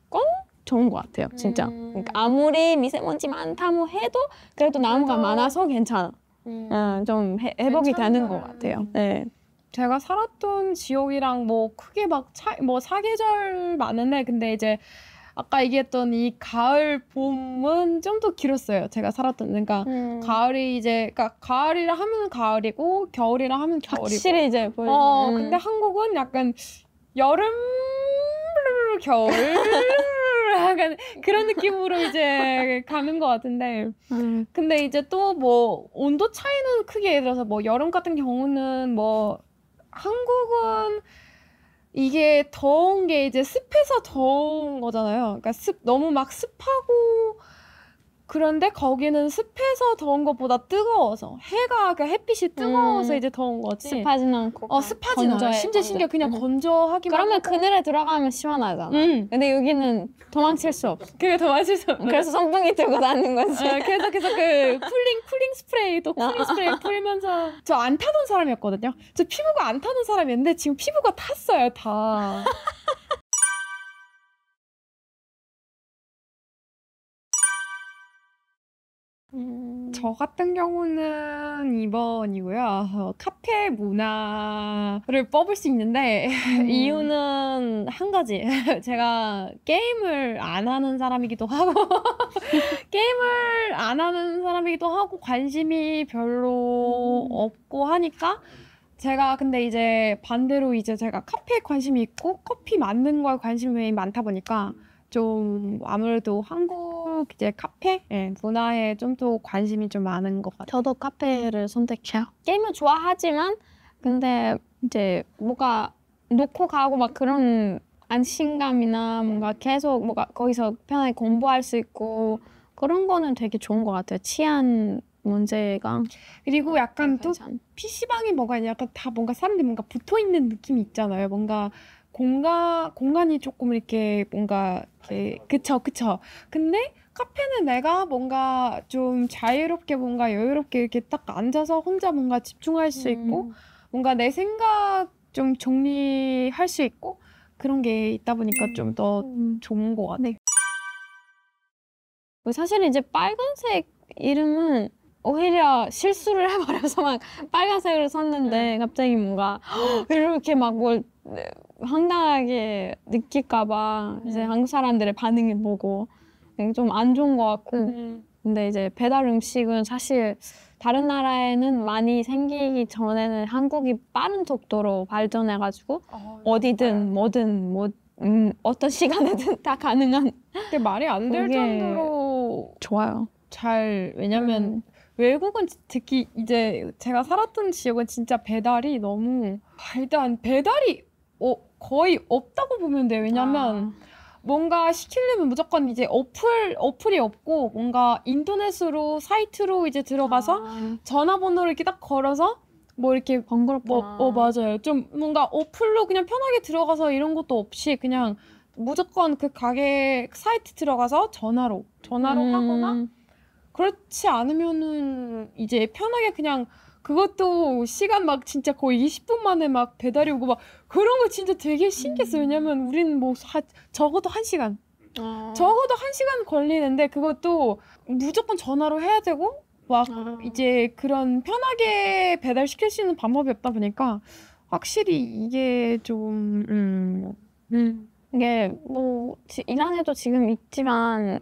건 좋은 것 같아요, 진짜. 그러니까 아무리 미세먼지 많다고 해도 그래도 나무가 많아서 괜찮아. 좀 회복이 되는 것 같아요. 네. 제가 살았던 지역이랑 뭐 크게 뭐 사계절 많은데 근데 이제 아까 얘기했던 이 가을 봄은 좀 더 길었어요. 제가 살았던 그러니까 가을이 이제 그러니까 가을이라 하면 가을이고 겨울이라 하면 겨울이고 확실히 이제 보여요. 근데 한국은 약간 여름 겨울 약간 그런 느낌으로 이제 가는 것 같은데 근데 이제 또 뭐 온도 차이는 크게 예를 들어서 뭐 여름 같은 경우는 뭐 한국은 이게 더운 게 이제 습해서 더운 거잖아요. 그러니까 너무 막 습하고 그런데 거기는 습해서 더운 것보다 뜨거워서 그러니까 햇빛이 뜨거워서 이제 더운 거지. 습하진 않고. 습하진 않아. 심지어 그냥 건조하기만 그러면 하고. 그늘에 들어가면 시원하잖아. 근데 여기는 도망칠 수 없어. 그게 도망칠 수 없어. 그래서 선풍기 들고 다니는 거지. 계속 그 쿨링 스프레이 풀면서 저 안 타던 사람이었거든요. 저 피부가 안 타는 사람이었는데 지금 피부가 탔어요, 다. 저 같은 경우는 2번이고요. 카페 문화를 뽑을 수 있는데 이유는 한 가지. 제가 게임을 안 하는 사람이기도 하고 게임을 안 하는 사람이기도 하고 관심이 별로 없고 하니까 제가 근데 이제 반대로 이제 제가 카페에 관심이 있고 커피 만드는 거에 관심이 많다 보니까 좀 아무래도 한국 이제 카페 문화에 좀 더 관심이 좀 많은 것 같아요. 저도 카페를 선택해요. 게임을 좋아하지만 근데 이제 뭐가 놓고 가고 막 그런 안심감이나 뭔가 계속 뭐가 거기서 편하게 공부할 수 있고 그런 거는 되게 좋은 것 같아요. 치안 문제가. 그리고 약간 또 괜찮- PC방이 뭐가 아니라 약간 다 뭔가 사람들이 뭔가 붙어 있는 느낌이 있잖아요. 뭔가 공간이 조금 이렇게 뭔가 이렇게 그쵸. 근데 카페는 내가 뭔가 좀 자유롭게 뭔가 여유롭게 이렇게 딱 앉아서 혼자 뭔가 집중할 수 있고 뭔가 내 생각 좀 정리할 수 있고 그런 게 있다 보니까 좀 더 좋은 것 같아요. 사실 이제 빨간색 이름은 오히려 실수를 해버려서 막 빨간색으로 썼는데 갑자기 뭔가 이렇게 막 뭘 황당하게 느낄까봐 이제 한국 사람들의 반응을 보고 좀 안 좋은 것 같고 근데 이제 배달 음식은 사실 다른 나라에는 많이 생기기 전에는 한국이 빠른 속도로 발전해가지고 어디든 뭐든 어떤 시간에든 다 가능한 근데 말이 안 될 그게 정도로 좋아요. 왜냐면 외국은 특히 이제 제가 살았던 지역은 진짜 배달이 너무 일단 배달이 거의 없다고 보면 돼요. 왜냐면 뭔가 시키려면 무조건 이제 어플이 없고 뭔가 인터넷으로 사이트로 이제 들어가서 전화번호를 이렇게 딱 걸어서 뭐 이렇게 번거롭구나. 맞아요. 좀 뭔가 어플로 그냥 편하게 들어가서 이런 것도 없이 그냥 무조건 그 가게 사이트 들어가서 전화로 하거나 그렇지 않으면은 이제 편하게 그냥 그것도 시간 막 진짜 거의 20분 만에 막 배달이 오고 막 그런 거 진짜 되게 신기했어요. 왜냐면 우리는 뭐 적어도 1시간 적어도 1시간 걸리는데 그것도 무조건 전화로 해야 되고 막 이제 그런 편하게 배달시킬 수 있는 방법이 없다 보니까 확실히 이게 좀 이게 뭐 이란에도 지금 있지만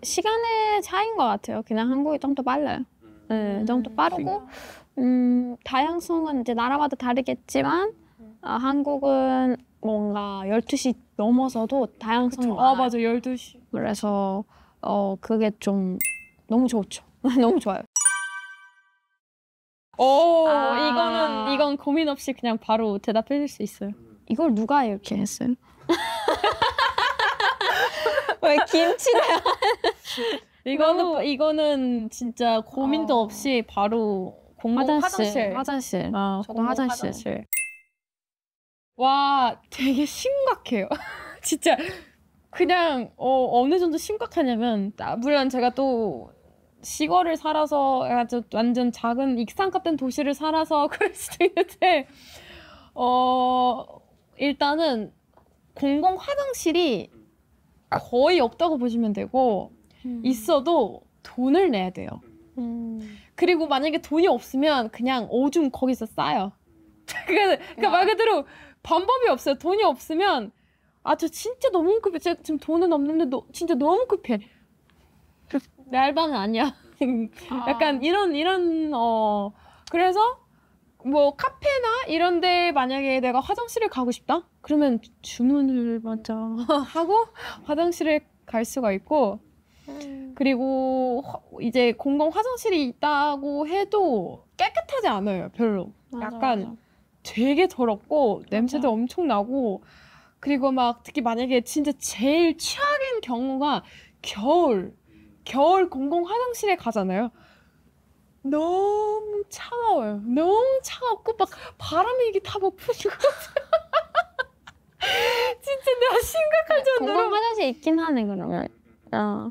시간의 차이인 것 같아요. 그냥 한국이 좀 더 빨라요. 네, 좀 더 빠르고 다양성은 이제 나라마다 다르겠지만 한국은 뭔가 12시 넘어서도 다양성이 많아요. 맞아 12시 그래서 그게 좀 너무 좋죠. 너무 좋아요. 이건 고민 없이 그냥 바로 대답해 줄 수 있어요. 이걸 누가 이렇게 했어요? 왜 김치를 이거는 진짜 고민도 없이 바로 공공 화장실. 저도 화장실. 와, 되게 심각해요. 진짜 그냥 어느 정도 심각하냐면 물론 제가 또 시골을 살아서 아주 완전 작은 익산 같은 도시를 살아서 그럴 수도 있는데 일단은 공공 화장실이 거의 없다고 보시면 되고 있어도 돈을 내야 돼요. 그리고 만약에 돈이 없으면 그냥 오줌 거기서 싸요. 그러니까 말 그대로 방법이 없어요. 돈이 없으면 저 진짜 너무 급해. 제가 지금 돈은 없는데 진짜 너무 급해. 내 알바는 아니야. 약간 이런 그래서 뭐 카페나 이런 데 만약에 내가 화장실을 가고 싶다? 그러면 주문을 먼저 하고 화장실에 갈 수가 있고 그리고 이제 공공 화장실이 있다고 해도 깨끗하지 않아요. 별로. 약간 되게 더럽고 냄새도 엄청 나고 그리고 막 특히 만약에 진짜 제일 최악인 경우가 겨울 공공 화장실에 가잖아요. 너무 차가워요. 너무 차갑고 막 바람이 이게 다 막 부시고 진짜 내가 심각할 정도로 공공 화장실 있긴 하네 그러면.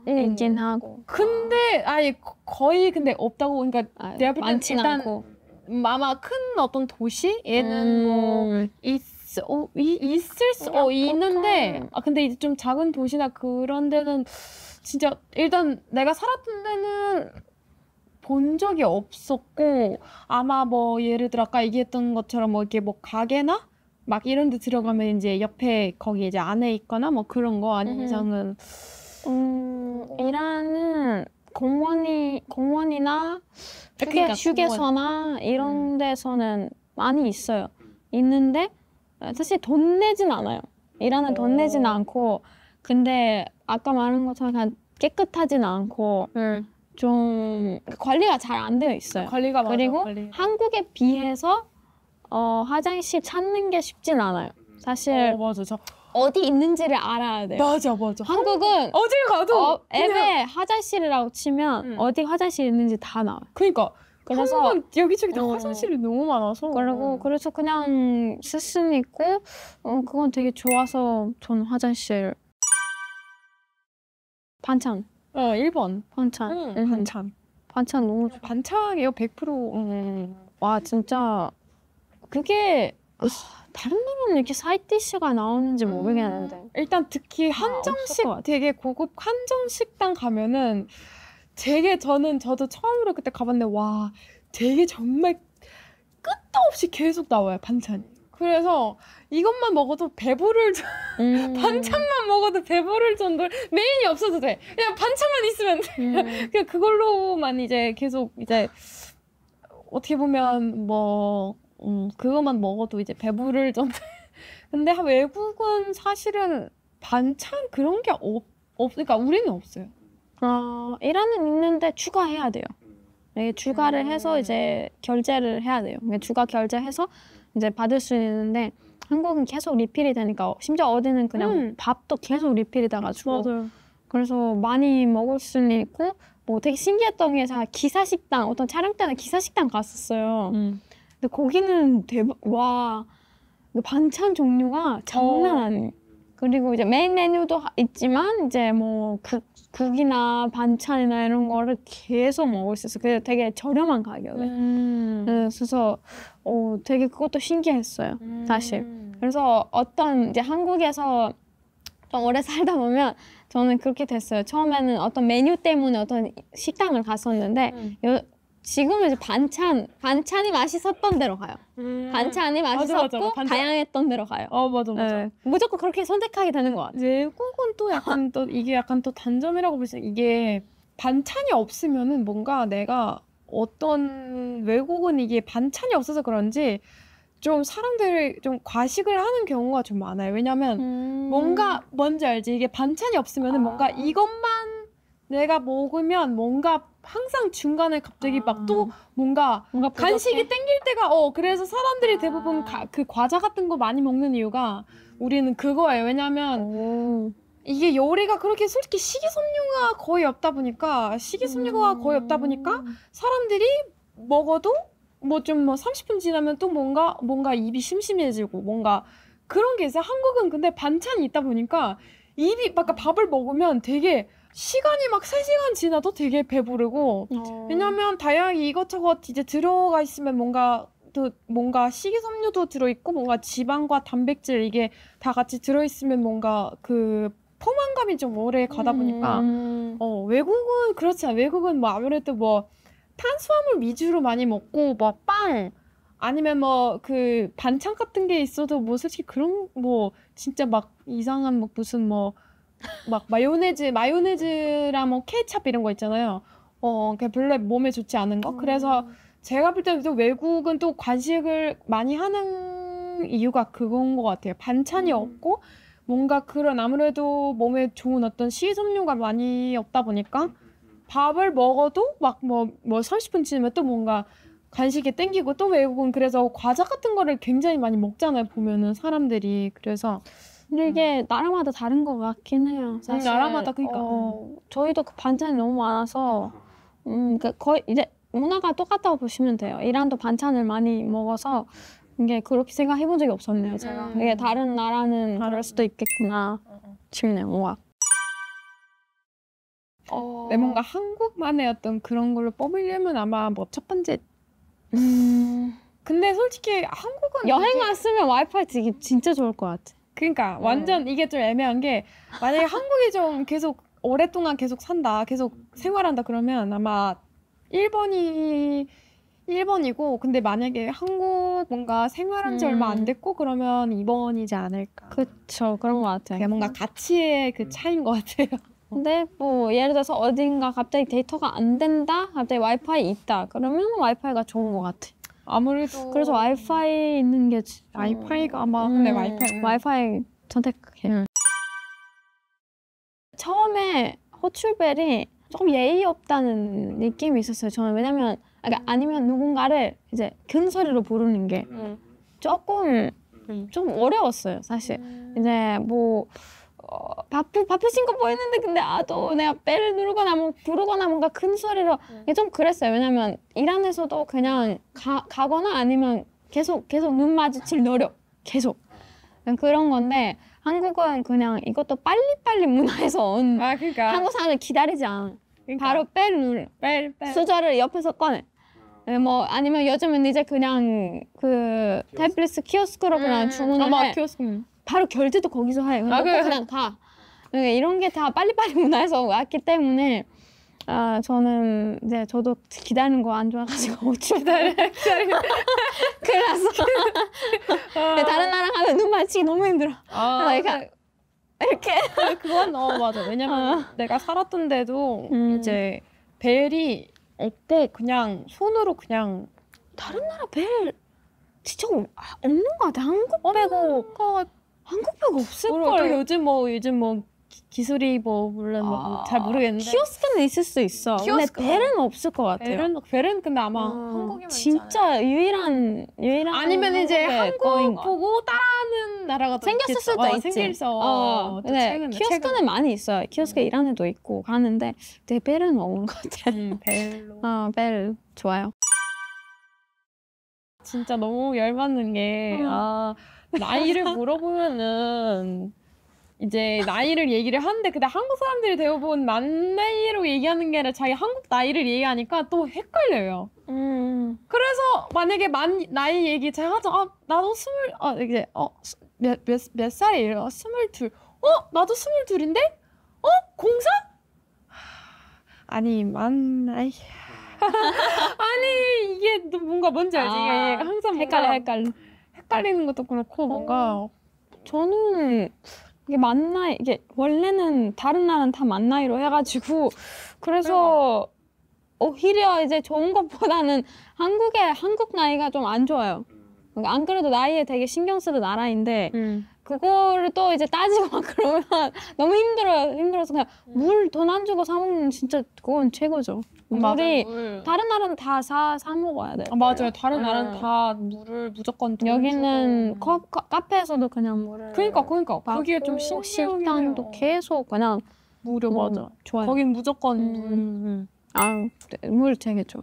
있긴 하고. 근데 거의 근데 없다고 그러니까 내가 볼 땐 많진 일단 않고. 아마 큰 어떤 도시에는 뭐 있을 수 그냥 있는데 보통. 근데 이제 좀 작은 도시나 그런 데는 진짜 일단 내가 살았던 데는 본 적이 없었고 아마 뭐 예를 들어 아까 얘기했던 것처럼 뭐 이렇게 뭐 가게나 막 이런 데 들어가면 이제 옆에 거기 이제 안에 있거나 뭐 그런 거 아닌 이상은 이란은 공원이나 그러니까 휴게소나 이런 데서는 많이 있어요. 있는데 사실 돈 내진 않아요. 이란은 돈 내진 않고 근데 아까 말한 것처럼 그냥 깨끗하진 않고 좀 관리가 잘 안 되어 있어요. 관리가 맞아. 그리고 관리. 한국에 비해서 화장실 찾는 게 쉽진 않아요. 사실 맞아. 어디 있는지를 알아야 돼요. 맞아. 한국은 어딜 가도 앱에 화장실이라고 치면 어디 화장실 있는지 다 나와요. 그러니까 그래서 한국은 여기저기 다 화장실이 너무 많아서 그래서 그냥 쓸 수는 있고 그건 되게 좋아서 저는 화장실 반찬 1번 반찬 반찬 너무 좋아. 반찬이에요 100%. 와 진짜 그게 다른 나라는 이렇게 사이디쉬가 나오는지 모르겠는데 일단 특히 없을 한정식 것 같아. 되게 고급 한정식당 가면은 되게 저도 처음으로 그때 가봤는데 와 되게 정말 끝도 없이 계속 나와요 반찬이. 그래서 이것만 먹어도 배부를 반찬만 먹어도 배부를 정도로 메인이 없어도 돼. 그냥 반찬만 있으면 돼. 그냥 그걸로만 이제 계속 이제 어떻게 보면 뭐 그것만 먹어도 이제 배부를 정도. 근데 외국은 사실은 반찬 그런 게 그러니까 우리는 없어요. 이란은 있는데 추가해야 돼요. 이게 추가를 해서 이제 결제를 해야 돼요. 추가 결제해서 이제 받을 수 있는데 한국은 계속 리필이 되니까 심지어 어디는 그냥 밥도 계속 리필이 돼가지고 맞아요. 그래서 많이 먹을 수는 있고 뭐 되게 신기했던 게 제가 기사식당 어떤 촬영 때는 기사식당 갔었어요. 근데 거기는 와 반찬 종류가 장난 아니에요. 그리고 이제 메인 메뉴도 있지만 이제 뭐 국이나 반찬이나 이런 거를 계속 먹을 수 있어요. 그게 되게 저렴한 가격에. 그래서 되게 그것도 신기했어요. 사실. 그래서 어떤 이제 한국에서 좀 오래 살다 보면 저는 그렇게 됐어요. 처음에는 어떤 메뉴 때문에 어떤 식당을 갔었는데 지금은 이제 반찬이 맛있었던 데로 가요. 반찬이 맛있었고 반찬. 다양했던 데로 가요. 맞아. 네. 무조건 그렇게 선택하게 되는 것 같아요. 외국은 또 약간 또 이게 약간 또 단점이라고 볼 수 있는 이게 반찬이 없으면은 뭔가 내가 어떤 외국은 이게 반찬이 없어서 그런지 좀 사람들이 좀 과식을 하는 경우가 좀 많아요. 왜냐면 뭔가 뭔지 알지? 이게 반찬이 없으면은 뭔가 이것만 내가 먹으면 뭔가 항상 중간에 갑자기 막 또 뭔가 간식이 땡길 때가 그래서 사람들이 대부분 그 과자 같은 거 많이 먹는 이유가 우리는 그거예요. 왜냐면 이게 요리가 그렇게 솔직히 식이섬유가 거의 없다 보니까 사람들이 먹어도 뭐 좀 30분 지나면 또 뭔가 입이 심심해지고 뭔가 그런 게 있어요. 한국은 근데 반찬이 있다 보니까 입이 아까 밥을 먹으면 되게 시간이 막 3시간 지나도 되게 배부르고 왜냐면 다양하게 이것저것 이제 들어가 있으면 뭔가 식이섬유도 들어있고 뭔가 지방과 단백질 이게 다 같이 들어있으면 뭔가 그 포만감이 좀 오래 가다 보니까 외국은 그렇지 않아요. 외국은 뭐 아무래도 뭐 탄수화물 위주로 많이 먹고 뭐 빵 아니면 뭐 그 반찬 같은 게 있어도 뭐 솔직히 그런 뭐 진짜 막 이상한 뭐 무슨 뭐 막 마요네즈랑 뭐 케첩 이런 거 있잖아요. 그냥 별로 몸에 좋지 않은 거. 그래서 제가 볼 때도 외국은 또 관식을 많이 하는 이유가 그건 것 같아요. 반찬이 없고 뭔가 그런 아무래도 몸에 좋은 어떤 식이섬유가 많이 없다 보니까 밥을 먹어도 막 뭐 30분 지나면 또 뭔가 간식이 땡기고 또 외국은 그래서 과자 같은 거를 굉장히 많이 먹잖아요. 보면은 사람들이. 그래서 근데 이게 나라마다 다른 것 같긴 해요. 사실 나라마다 그러니까 저희도 그 반찬이 너무 많아서 그러니까 거의 이제 문화가 똑같다고 보시면 돼요. 이란도 반찬을 많이 먹어서 이게 그렇게 생각해 본 적이 없었네요. 제가 이게 다른 나라는 그럴 수도 있겠구나 싶네요. 뭔가 뭔가 한국만의 어떤 그런 걸로 뽑으려면 아마 뭐 첫 번째 근데 솔직히 한국은 여행 이게- 왔으면 와이파이 진짜 좋을 것 같아. 그러니까 완전 이게 좀 애매한 게 만약에 한국이 좀 계속 오랫동안 계속 산다, 계속 생활한다 그러면 아마 1번이고 근데 만약에 한국 뭔가 생활한 지 얼마 안 됐고 그러면 2번이지 않을까. 그쵸, 그런 것 같아. 그게 뭔가 가치의 그 차이인 것 같아요. 근데 뭐 예를 들어서 어딘가 갑자기 데이터가 안 된다? 갑자기 와이파이 있다. 그러면 와이파이가 좋은 것 같아. 아무래도 그래서 와이파이 있는 게 와이파이가 아마 근데 와이파이 선택해. 처음에 호출벨이 조금 예의 없다는 느낌이 있었어요. 저는 왜냐면 아니면 누군가를 이제 큰 소리로 부르는 게 조금 좀 어려웠어요, 사실. 이제 뭐 바쁘신 거 보이는데 근데 또 내가 벨을 누르거나 뭐 부르거나 뭔가 큰 소리로 이게 좀 그랬어요. 왜냐면 일 안에서도 그냥 가거나 아니면 계속 눈 마주칠 노력 계속 그런 건데 한국은 그냥 이것도 빨리빨리 문화에서 온 그러니까 한국 사람들 기다리지 않아. 그러니까. 바로 벨 누르. 벨. 수저를 옆에서 꺼내. 뭐 아니면 요즘은 이제 그냥 그 태블릿 키오스크로 그냥 주문을 해. 키오스크. 바로 결제도 거기서 해. 그냥 가. 이런 게 다 빨리빨리 문화에서 왔기 때문에 저는 이제 저도 기다리는 거 안 좋아가지고 기다려. 그래서 다른 나라 가면 눈 마주치기 너무 힘들어. 이렇게 그건 맞아. 왜냐면 내가 살았던 데도 이제 벨이 없고 그냥 손으로 그냥 다른 나라 벨 진짜 없는 것 같아. 한국 빼고 없을 또 걸. 요즘 뭐 기술이 뭐 물론 잘 모르겠는데 키오스크는 있을 수 있어. 근데 벨은 없을 것 같아요. 벨은 근데 아마 한국이면 진짜 유일한 아니면 이제 한국의 한국 보고 따라하는 나라가 더 생겼을 있겠죠. 수도 있지. 생길서 근데 키오스크는 많이 있어요. 키오스크 이란에도 있고 가는데 되게 벨은 없는 것 같아. 벨로. 벨 좋아요. 진짜 너무 열받는 게 나이를 물어보면은 이제 나이를 얘기를 하는데 근데 한국 사람들이 대부분 만 나이로 얘기하는 게 아니라 자기 한국 나이를 얘기하니까 또 헷갈려요. 그래서 만약에 나이 얘기 제가 하죠. 나도 이제 몇 살이에요? 22. 나도 22인데? 04? 아니 만 나이. 아니 이게 뭔가 뭔지 알지? 이게 항상 헷갈리는 것도 그렇고 뭔가 저는 이게 만 나이 이게 원래는 다른 나라는 다 만 나이로 해가지고 그래서 오히려 이제 좋은 것보다는 한국 나이가 좀 안 좋아요. 안 그래도 나이에 되게 신경 쓰는 나라인데 그거를 또 이제 따지고 막 그러면 너무 힘들어서 그냥 물 돈 안 주고 사 먹는 진짜 그건 최고죠. 물이 다른 나라는 다 사 먹어야 돼. 맞아요. 다른 나라는 다 물을 무조건 여기는 카페에서도 그냥 물을 그러니까 그게 좀 식당도 계속 그냥 무료 맞아. 좋아요. 거긴 무조건 물 되게 좋아.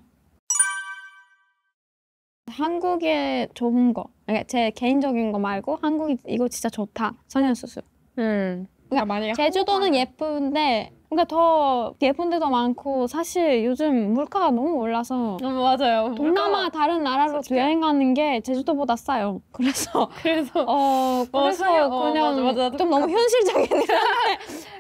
한국의 좋은 거, 그러니까 제 개인적인 거 말고 한국이 이거 진짜 좋다. 성형수술. 그러니까 만약에 제주도는 예쁜데, 그러니까 더 예쁜 데도 많고 사실 요즘 물가가 너무 올라서 맞아요. 동남아 다른 나라로 솔직히. 여행 가는 게 제주도보다 싸요. 그래서 그냥 맞아. 좀 너무 현실적이긴 한데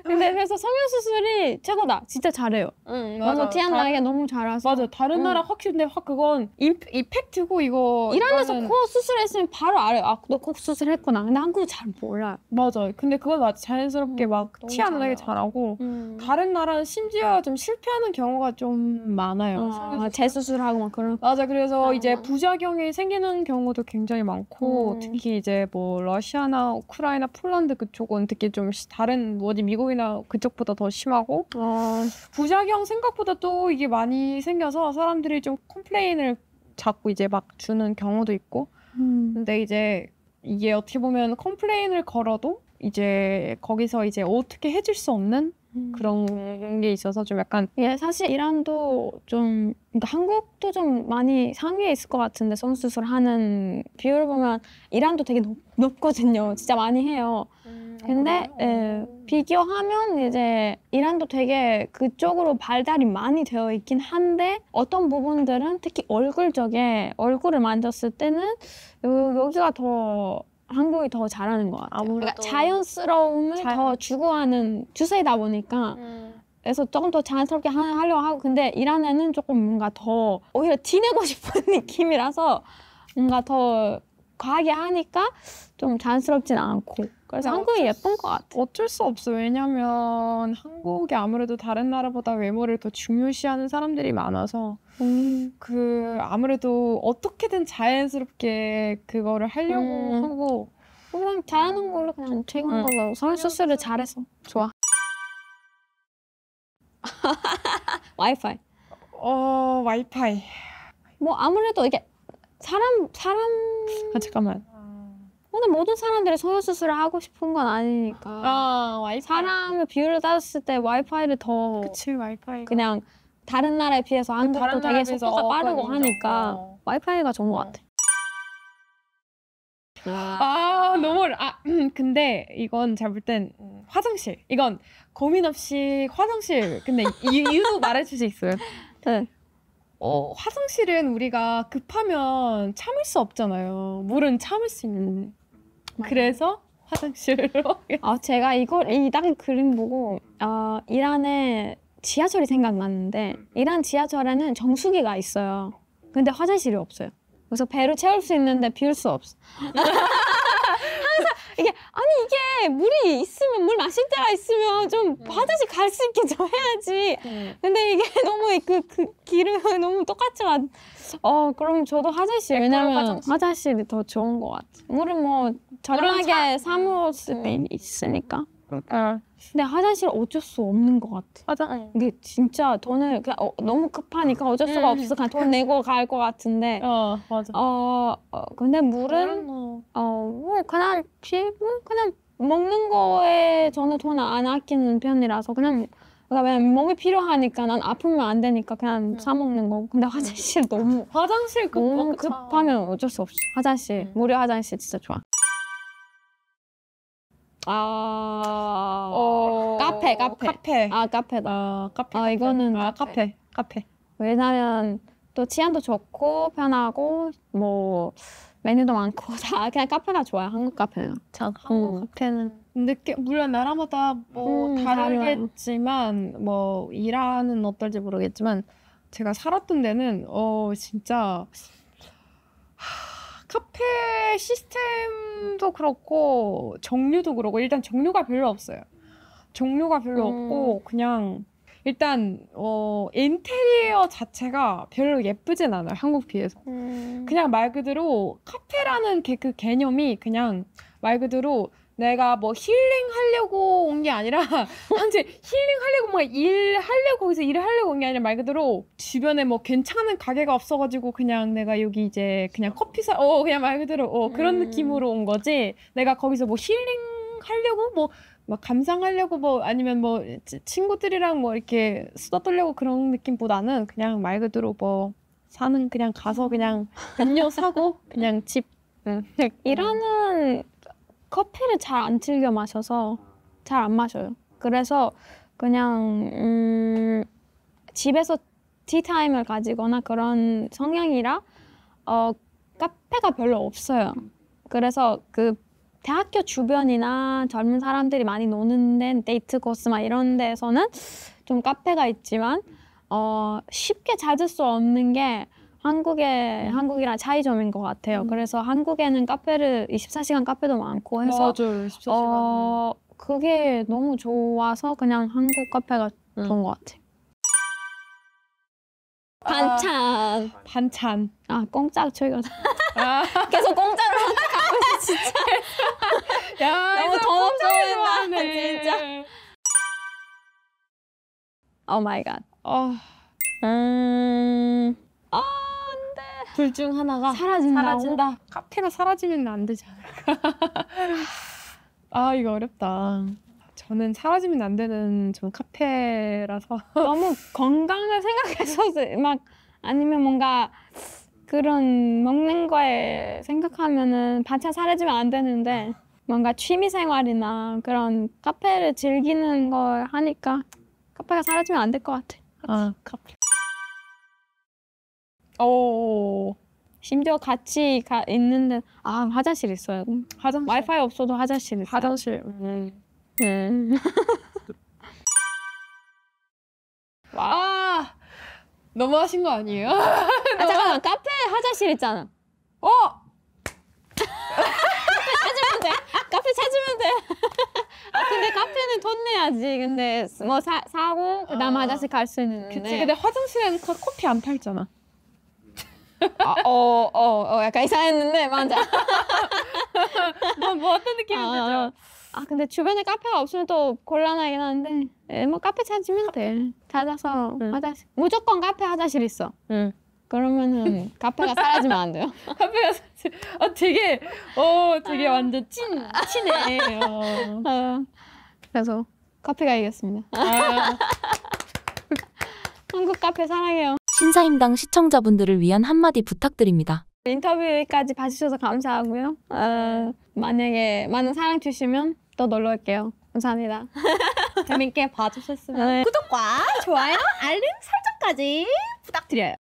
근데 그래서 성형수술이 최고다. 진짜 잘해요. 너무 티 안 나게 너무 잘해서. 맞아. 다른 나라 확실히 근데 그건 이펙트고 이거 일하면서 코 수술했으면 바로 알아요. 너 코 수술했구나. 근데 한국은 잘 몰라요. 맞아. 근데 그건 맞아. 자연스럽게 막 티 안 나게 잘하고 다른 나라는 심지어 좀 실패하는 경우가 좀 많아요. 재수술하고 막 그런. 맞아. 그래서 이제 부작용이 생기는 경우도 굉장히 많고 특히 이제 뭐 러시아나 우크라이나, 폴란드 그쪽은 특히 좀 다른 어디 미국이나 그쪽보다 더 심하고 부작용 생각보다 또 이게 많이 생겨서 사람들이 좀 컴플레인을 자꾸 이제 막 주는 경우도 있고 근데 이제 이게 어떻게 보면 컴플레인을 걸어도 이제 거기서 이제 어떻게 해줄 수 없는 그런 게 있어서 좀 약간 사실 이란도 좀 그러니까 한국도 좀 많이 상위에 있을 것 같은데 성수술 하는 비율을 보면 이란도 되게 높거든요. 진짜 많이 해요. 근데 비교하면 이제 이란도 되게 그쪽으로 발달이 많이 되어 있긴 한데 어떤 부분들은 특히 얼굴 쪽에 얼굴을 만졌을 때는 여기가 더 한국이 더 잘하는 것 같아요. 아무래도 그러니까 자연스러움을 더 추구하는 추세이다 보니까 그래서 조금 더 자연스럽게 하려고 하고 근데 이란에는 조금 뭔가 더 오히려 티내고 싶은 느낌이라서 뭔가 더 과하게 하니까 좀 자연스럽진 않고 그래서 한국이 예쁜 것 같아. 어쩔 수 없어. 왜냐면 한국이 아무래도 다른 나라보다 외모를 더 중요시하는 사람들이 많아서 그 아무래도 어떻게든 자연스럽게 그거를 하려고 하고 그냥 잘하는 걸로 그냥 최고한 걸로 성형수술을 잘해서 좋아. 와이파이. 와이파이. 뭐 아무래도 이게 사람 잠깐만. 근데 모든 사람들이 성형수술을 하고 싶은 건 아니니까. 와이파이. 사람의 비율을 따졌을 때 와이파이를 더 그치, 와이파이. 그냥 다른 나라에 비해서 한국도 다른 되게 나라에 비해서 속도가 빠르고 그건 하니까 인정. 와이파이가 좋은 것 같아. 근데 이건 제가 볼 땐 화장실. 이건 고민 없이 화장실. 근데 이유도 말해줄 수 있어요. 네. 화장실은 우리가 급하면 참을 수 없잖아요. 물은 참을 수 있는. 그래서 화장실로. 제가 이 딱 그림 보고 이란의 지하철이 생각났는데 이란 지하철에는 정수기가 있어요. 근데 화장실이 없어요. 그래서 배를 채울 수 있는데 비울 수 없어. 항상 이게 물이 있으면 물 마실 데가 있으면 좀 화장실 갈 수 있게 좀 해야지. 근데 이게 너무 그 길을 너무 똑같이 그럼 저도 화장실 왜냐면 화장실이 더 좋은 것 같아. 물은 뭐 저렴하게 사 먹을 수 있으니까. 근데 화장실 어쩔 수 없는 것 같아. 이게 진짜 돈을 그냥 너무 급하니까 어쩔 수가 없어. 그냥 돈 내고 갈 것 같은데. 맞아. 근데 물은 뭐 그냥 그냥 먹는 거에 저는 돈 안 아끼는 편이라서 그냥 왜냐면 몸이 필요하니까 난 아프면 안 되니까 그냥 사 먹는 거고. 근데 화장실 너무 급하면 어쩔 수 없어. 화장실 무료 화장실 진짜 좋아. 카페. 카페다. 카페. 이거는 카페. 왜냐면 또 치안도 좋고 편하고 뭐 메뉴도 많고 다 그냥 카페가 좋아요. 한국 카페는. 한국 카페는 물론 나라마다 뭐 다르겠지만 뭐 이란은 어떨지 모르겠지만 제가 살았던 데는 진짜 카페 시스템도 그렇고 종류도 그렇고 일단 종류가 별로 없어요. 종류가 별로 없고 그냥 일단 인테리어 자체가 별로 예쁘진 않아요. 한국 비해서. 그냥 말 그대로 카페라는 그 개념이 그냥 말 그대로 내가 뭐 힐링하려고 온 게 아니라 현재 힐링하려고 막 일하려고 거기서 일을 하려고 온 게 아니라 말 그대로 주변에 뭐 괜찮은 가게가 없어가지고 그냥 내가 여기 이제 그냥 커피 그냥 말 그대로 그런 느낌으로 온 거지. 내가 거기서 뭐 힐링하려고 뭐 감상하려고 뭐 아니면 뭐 친구들이랑 뭐 이렇게 수다 떨려고 그런 느낌보다는 그냥 말 그대로 뭐 그냥 가서 그냥 음료 사고 그냥 집. 이란은 커피를 잘 안 즐겨 마셔서 잘 안 마셔요. 그래서 그냥 집에서 티타임을 가지거나 그런 성향이라 카페가 별로 없어요. 그래서 그 대학교 주변이나 젊은 사람들이 많이 노는 데 데이트 코스 막 이런 데에서는 좀 카페가 있지만 쉽게 찾을 수 없는 게 한국이랑 차이점인 것 같아요. 그래서 한국에는 24시간 카페도 많고 해서 맞아요. 24시간. 그게 너무 좋아서 그냥 한국 카페가 좋은 것 같아요. 반찬. 공짜로 즐겨. 계속 공짜로 하고 있어 진짜. 야, 너무 돈 없어 보인다 진짜. 오 마이 갓. 둘 중 하나가 사라진다. 카페가 사라지면 안 되지 않을까. 이거 어렵다. 저는 사라지면 안 되는 좀 카페라서. 너무 건강을 생각해서 막 아니면 뭔가 그런 먹는 거에 생각하면은 반찬 사라지면 안 되는데 뭔가 취미생활이나 그런 카페를 즐기는 걸 하니까 카페가 사라지면 안 될 것 같아. 아, 카페. 오, 심지어 같이 있는데 화장실 있어요. 화장실. 와이파이 없어도 화장실 있어요. 화장실. 와, 너무하신 거 아니에요? 잠깐만, 카페 화장실 있잖아. 찾으면 돼. 카페 찾으면 돼. 근데 카페는 돈 내야지. 근데 뭐 사고 그다음 화장실 갈 수 있는데. 그치. 근데 화장실에는 커피 안 팔잖아. 약간 이상했는데 맞아. 뭐 어떤 느낌인지 죠 근데 주변에 카페가 없으면 또 곤란하긴 한데 뭐 카페 찾으면 돼. 찾아서 화장실 무조건 카페 화장실 있어. 그러면은 카페가 사라지면 안 돼요. 카페가 되게 완전 친해. 그래서 커피가 이겼습니다. 한국 카페 사랑해요. 신사임당 시청자분들을 위한 한마디 부탁드립니다. 인터뷰까지 봐주셔서 감사하고요. 만약에 많은 사랑 주시면 또 놀러 올게요. 감사합니다. 재밌게 봐주셨으면 구독과 좋아요, 알림 설정까지 부탁드려요.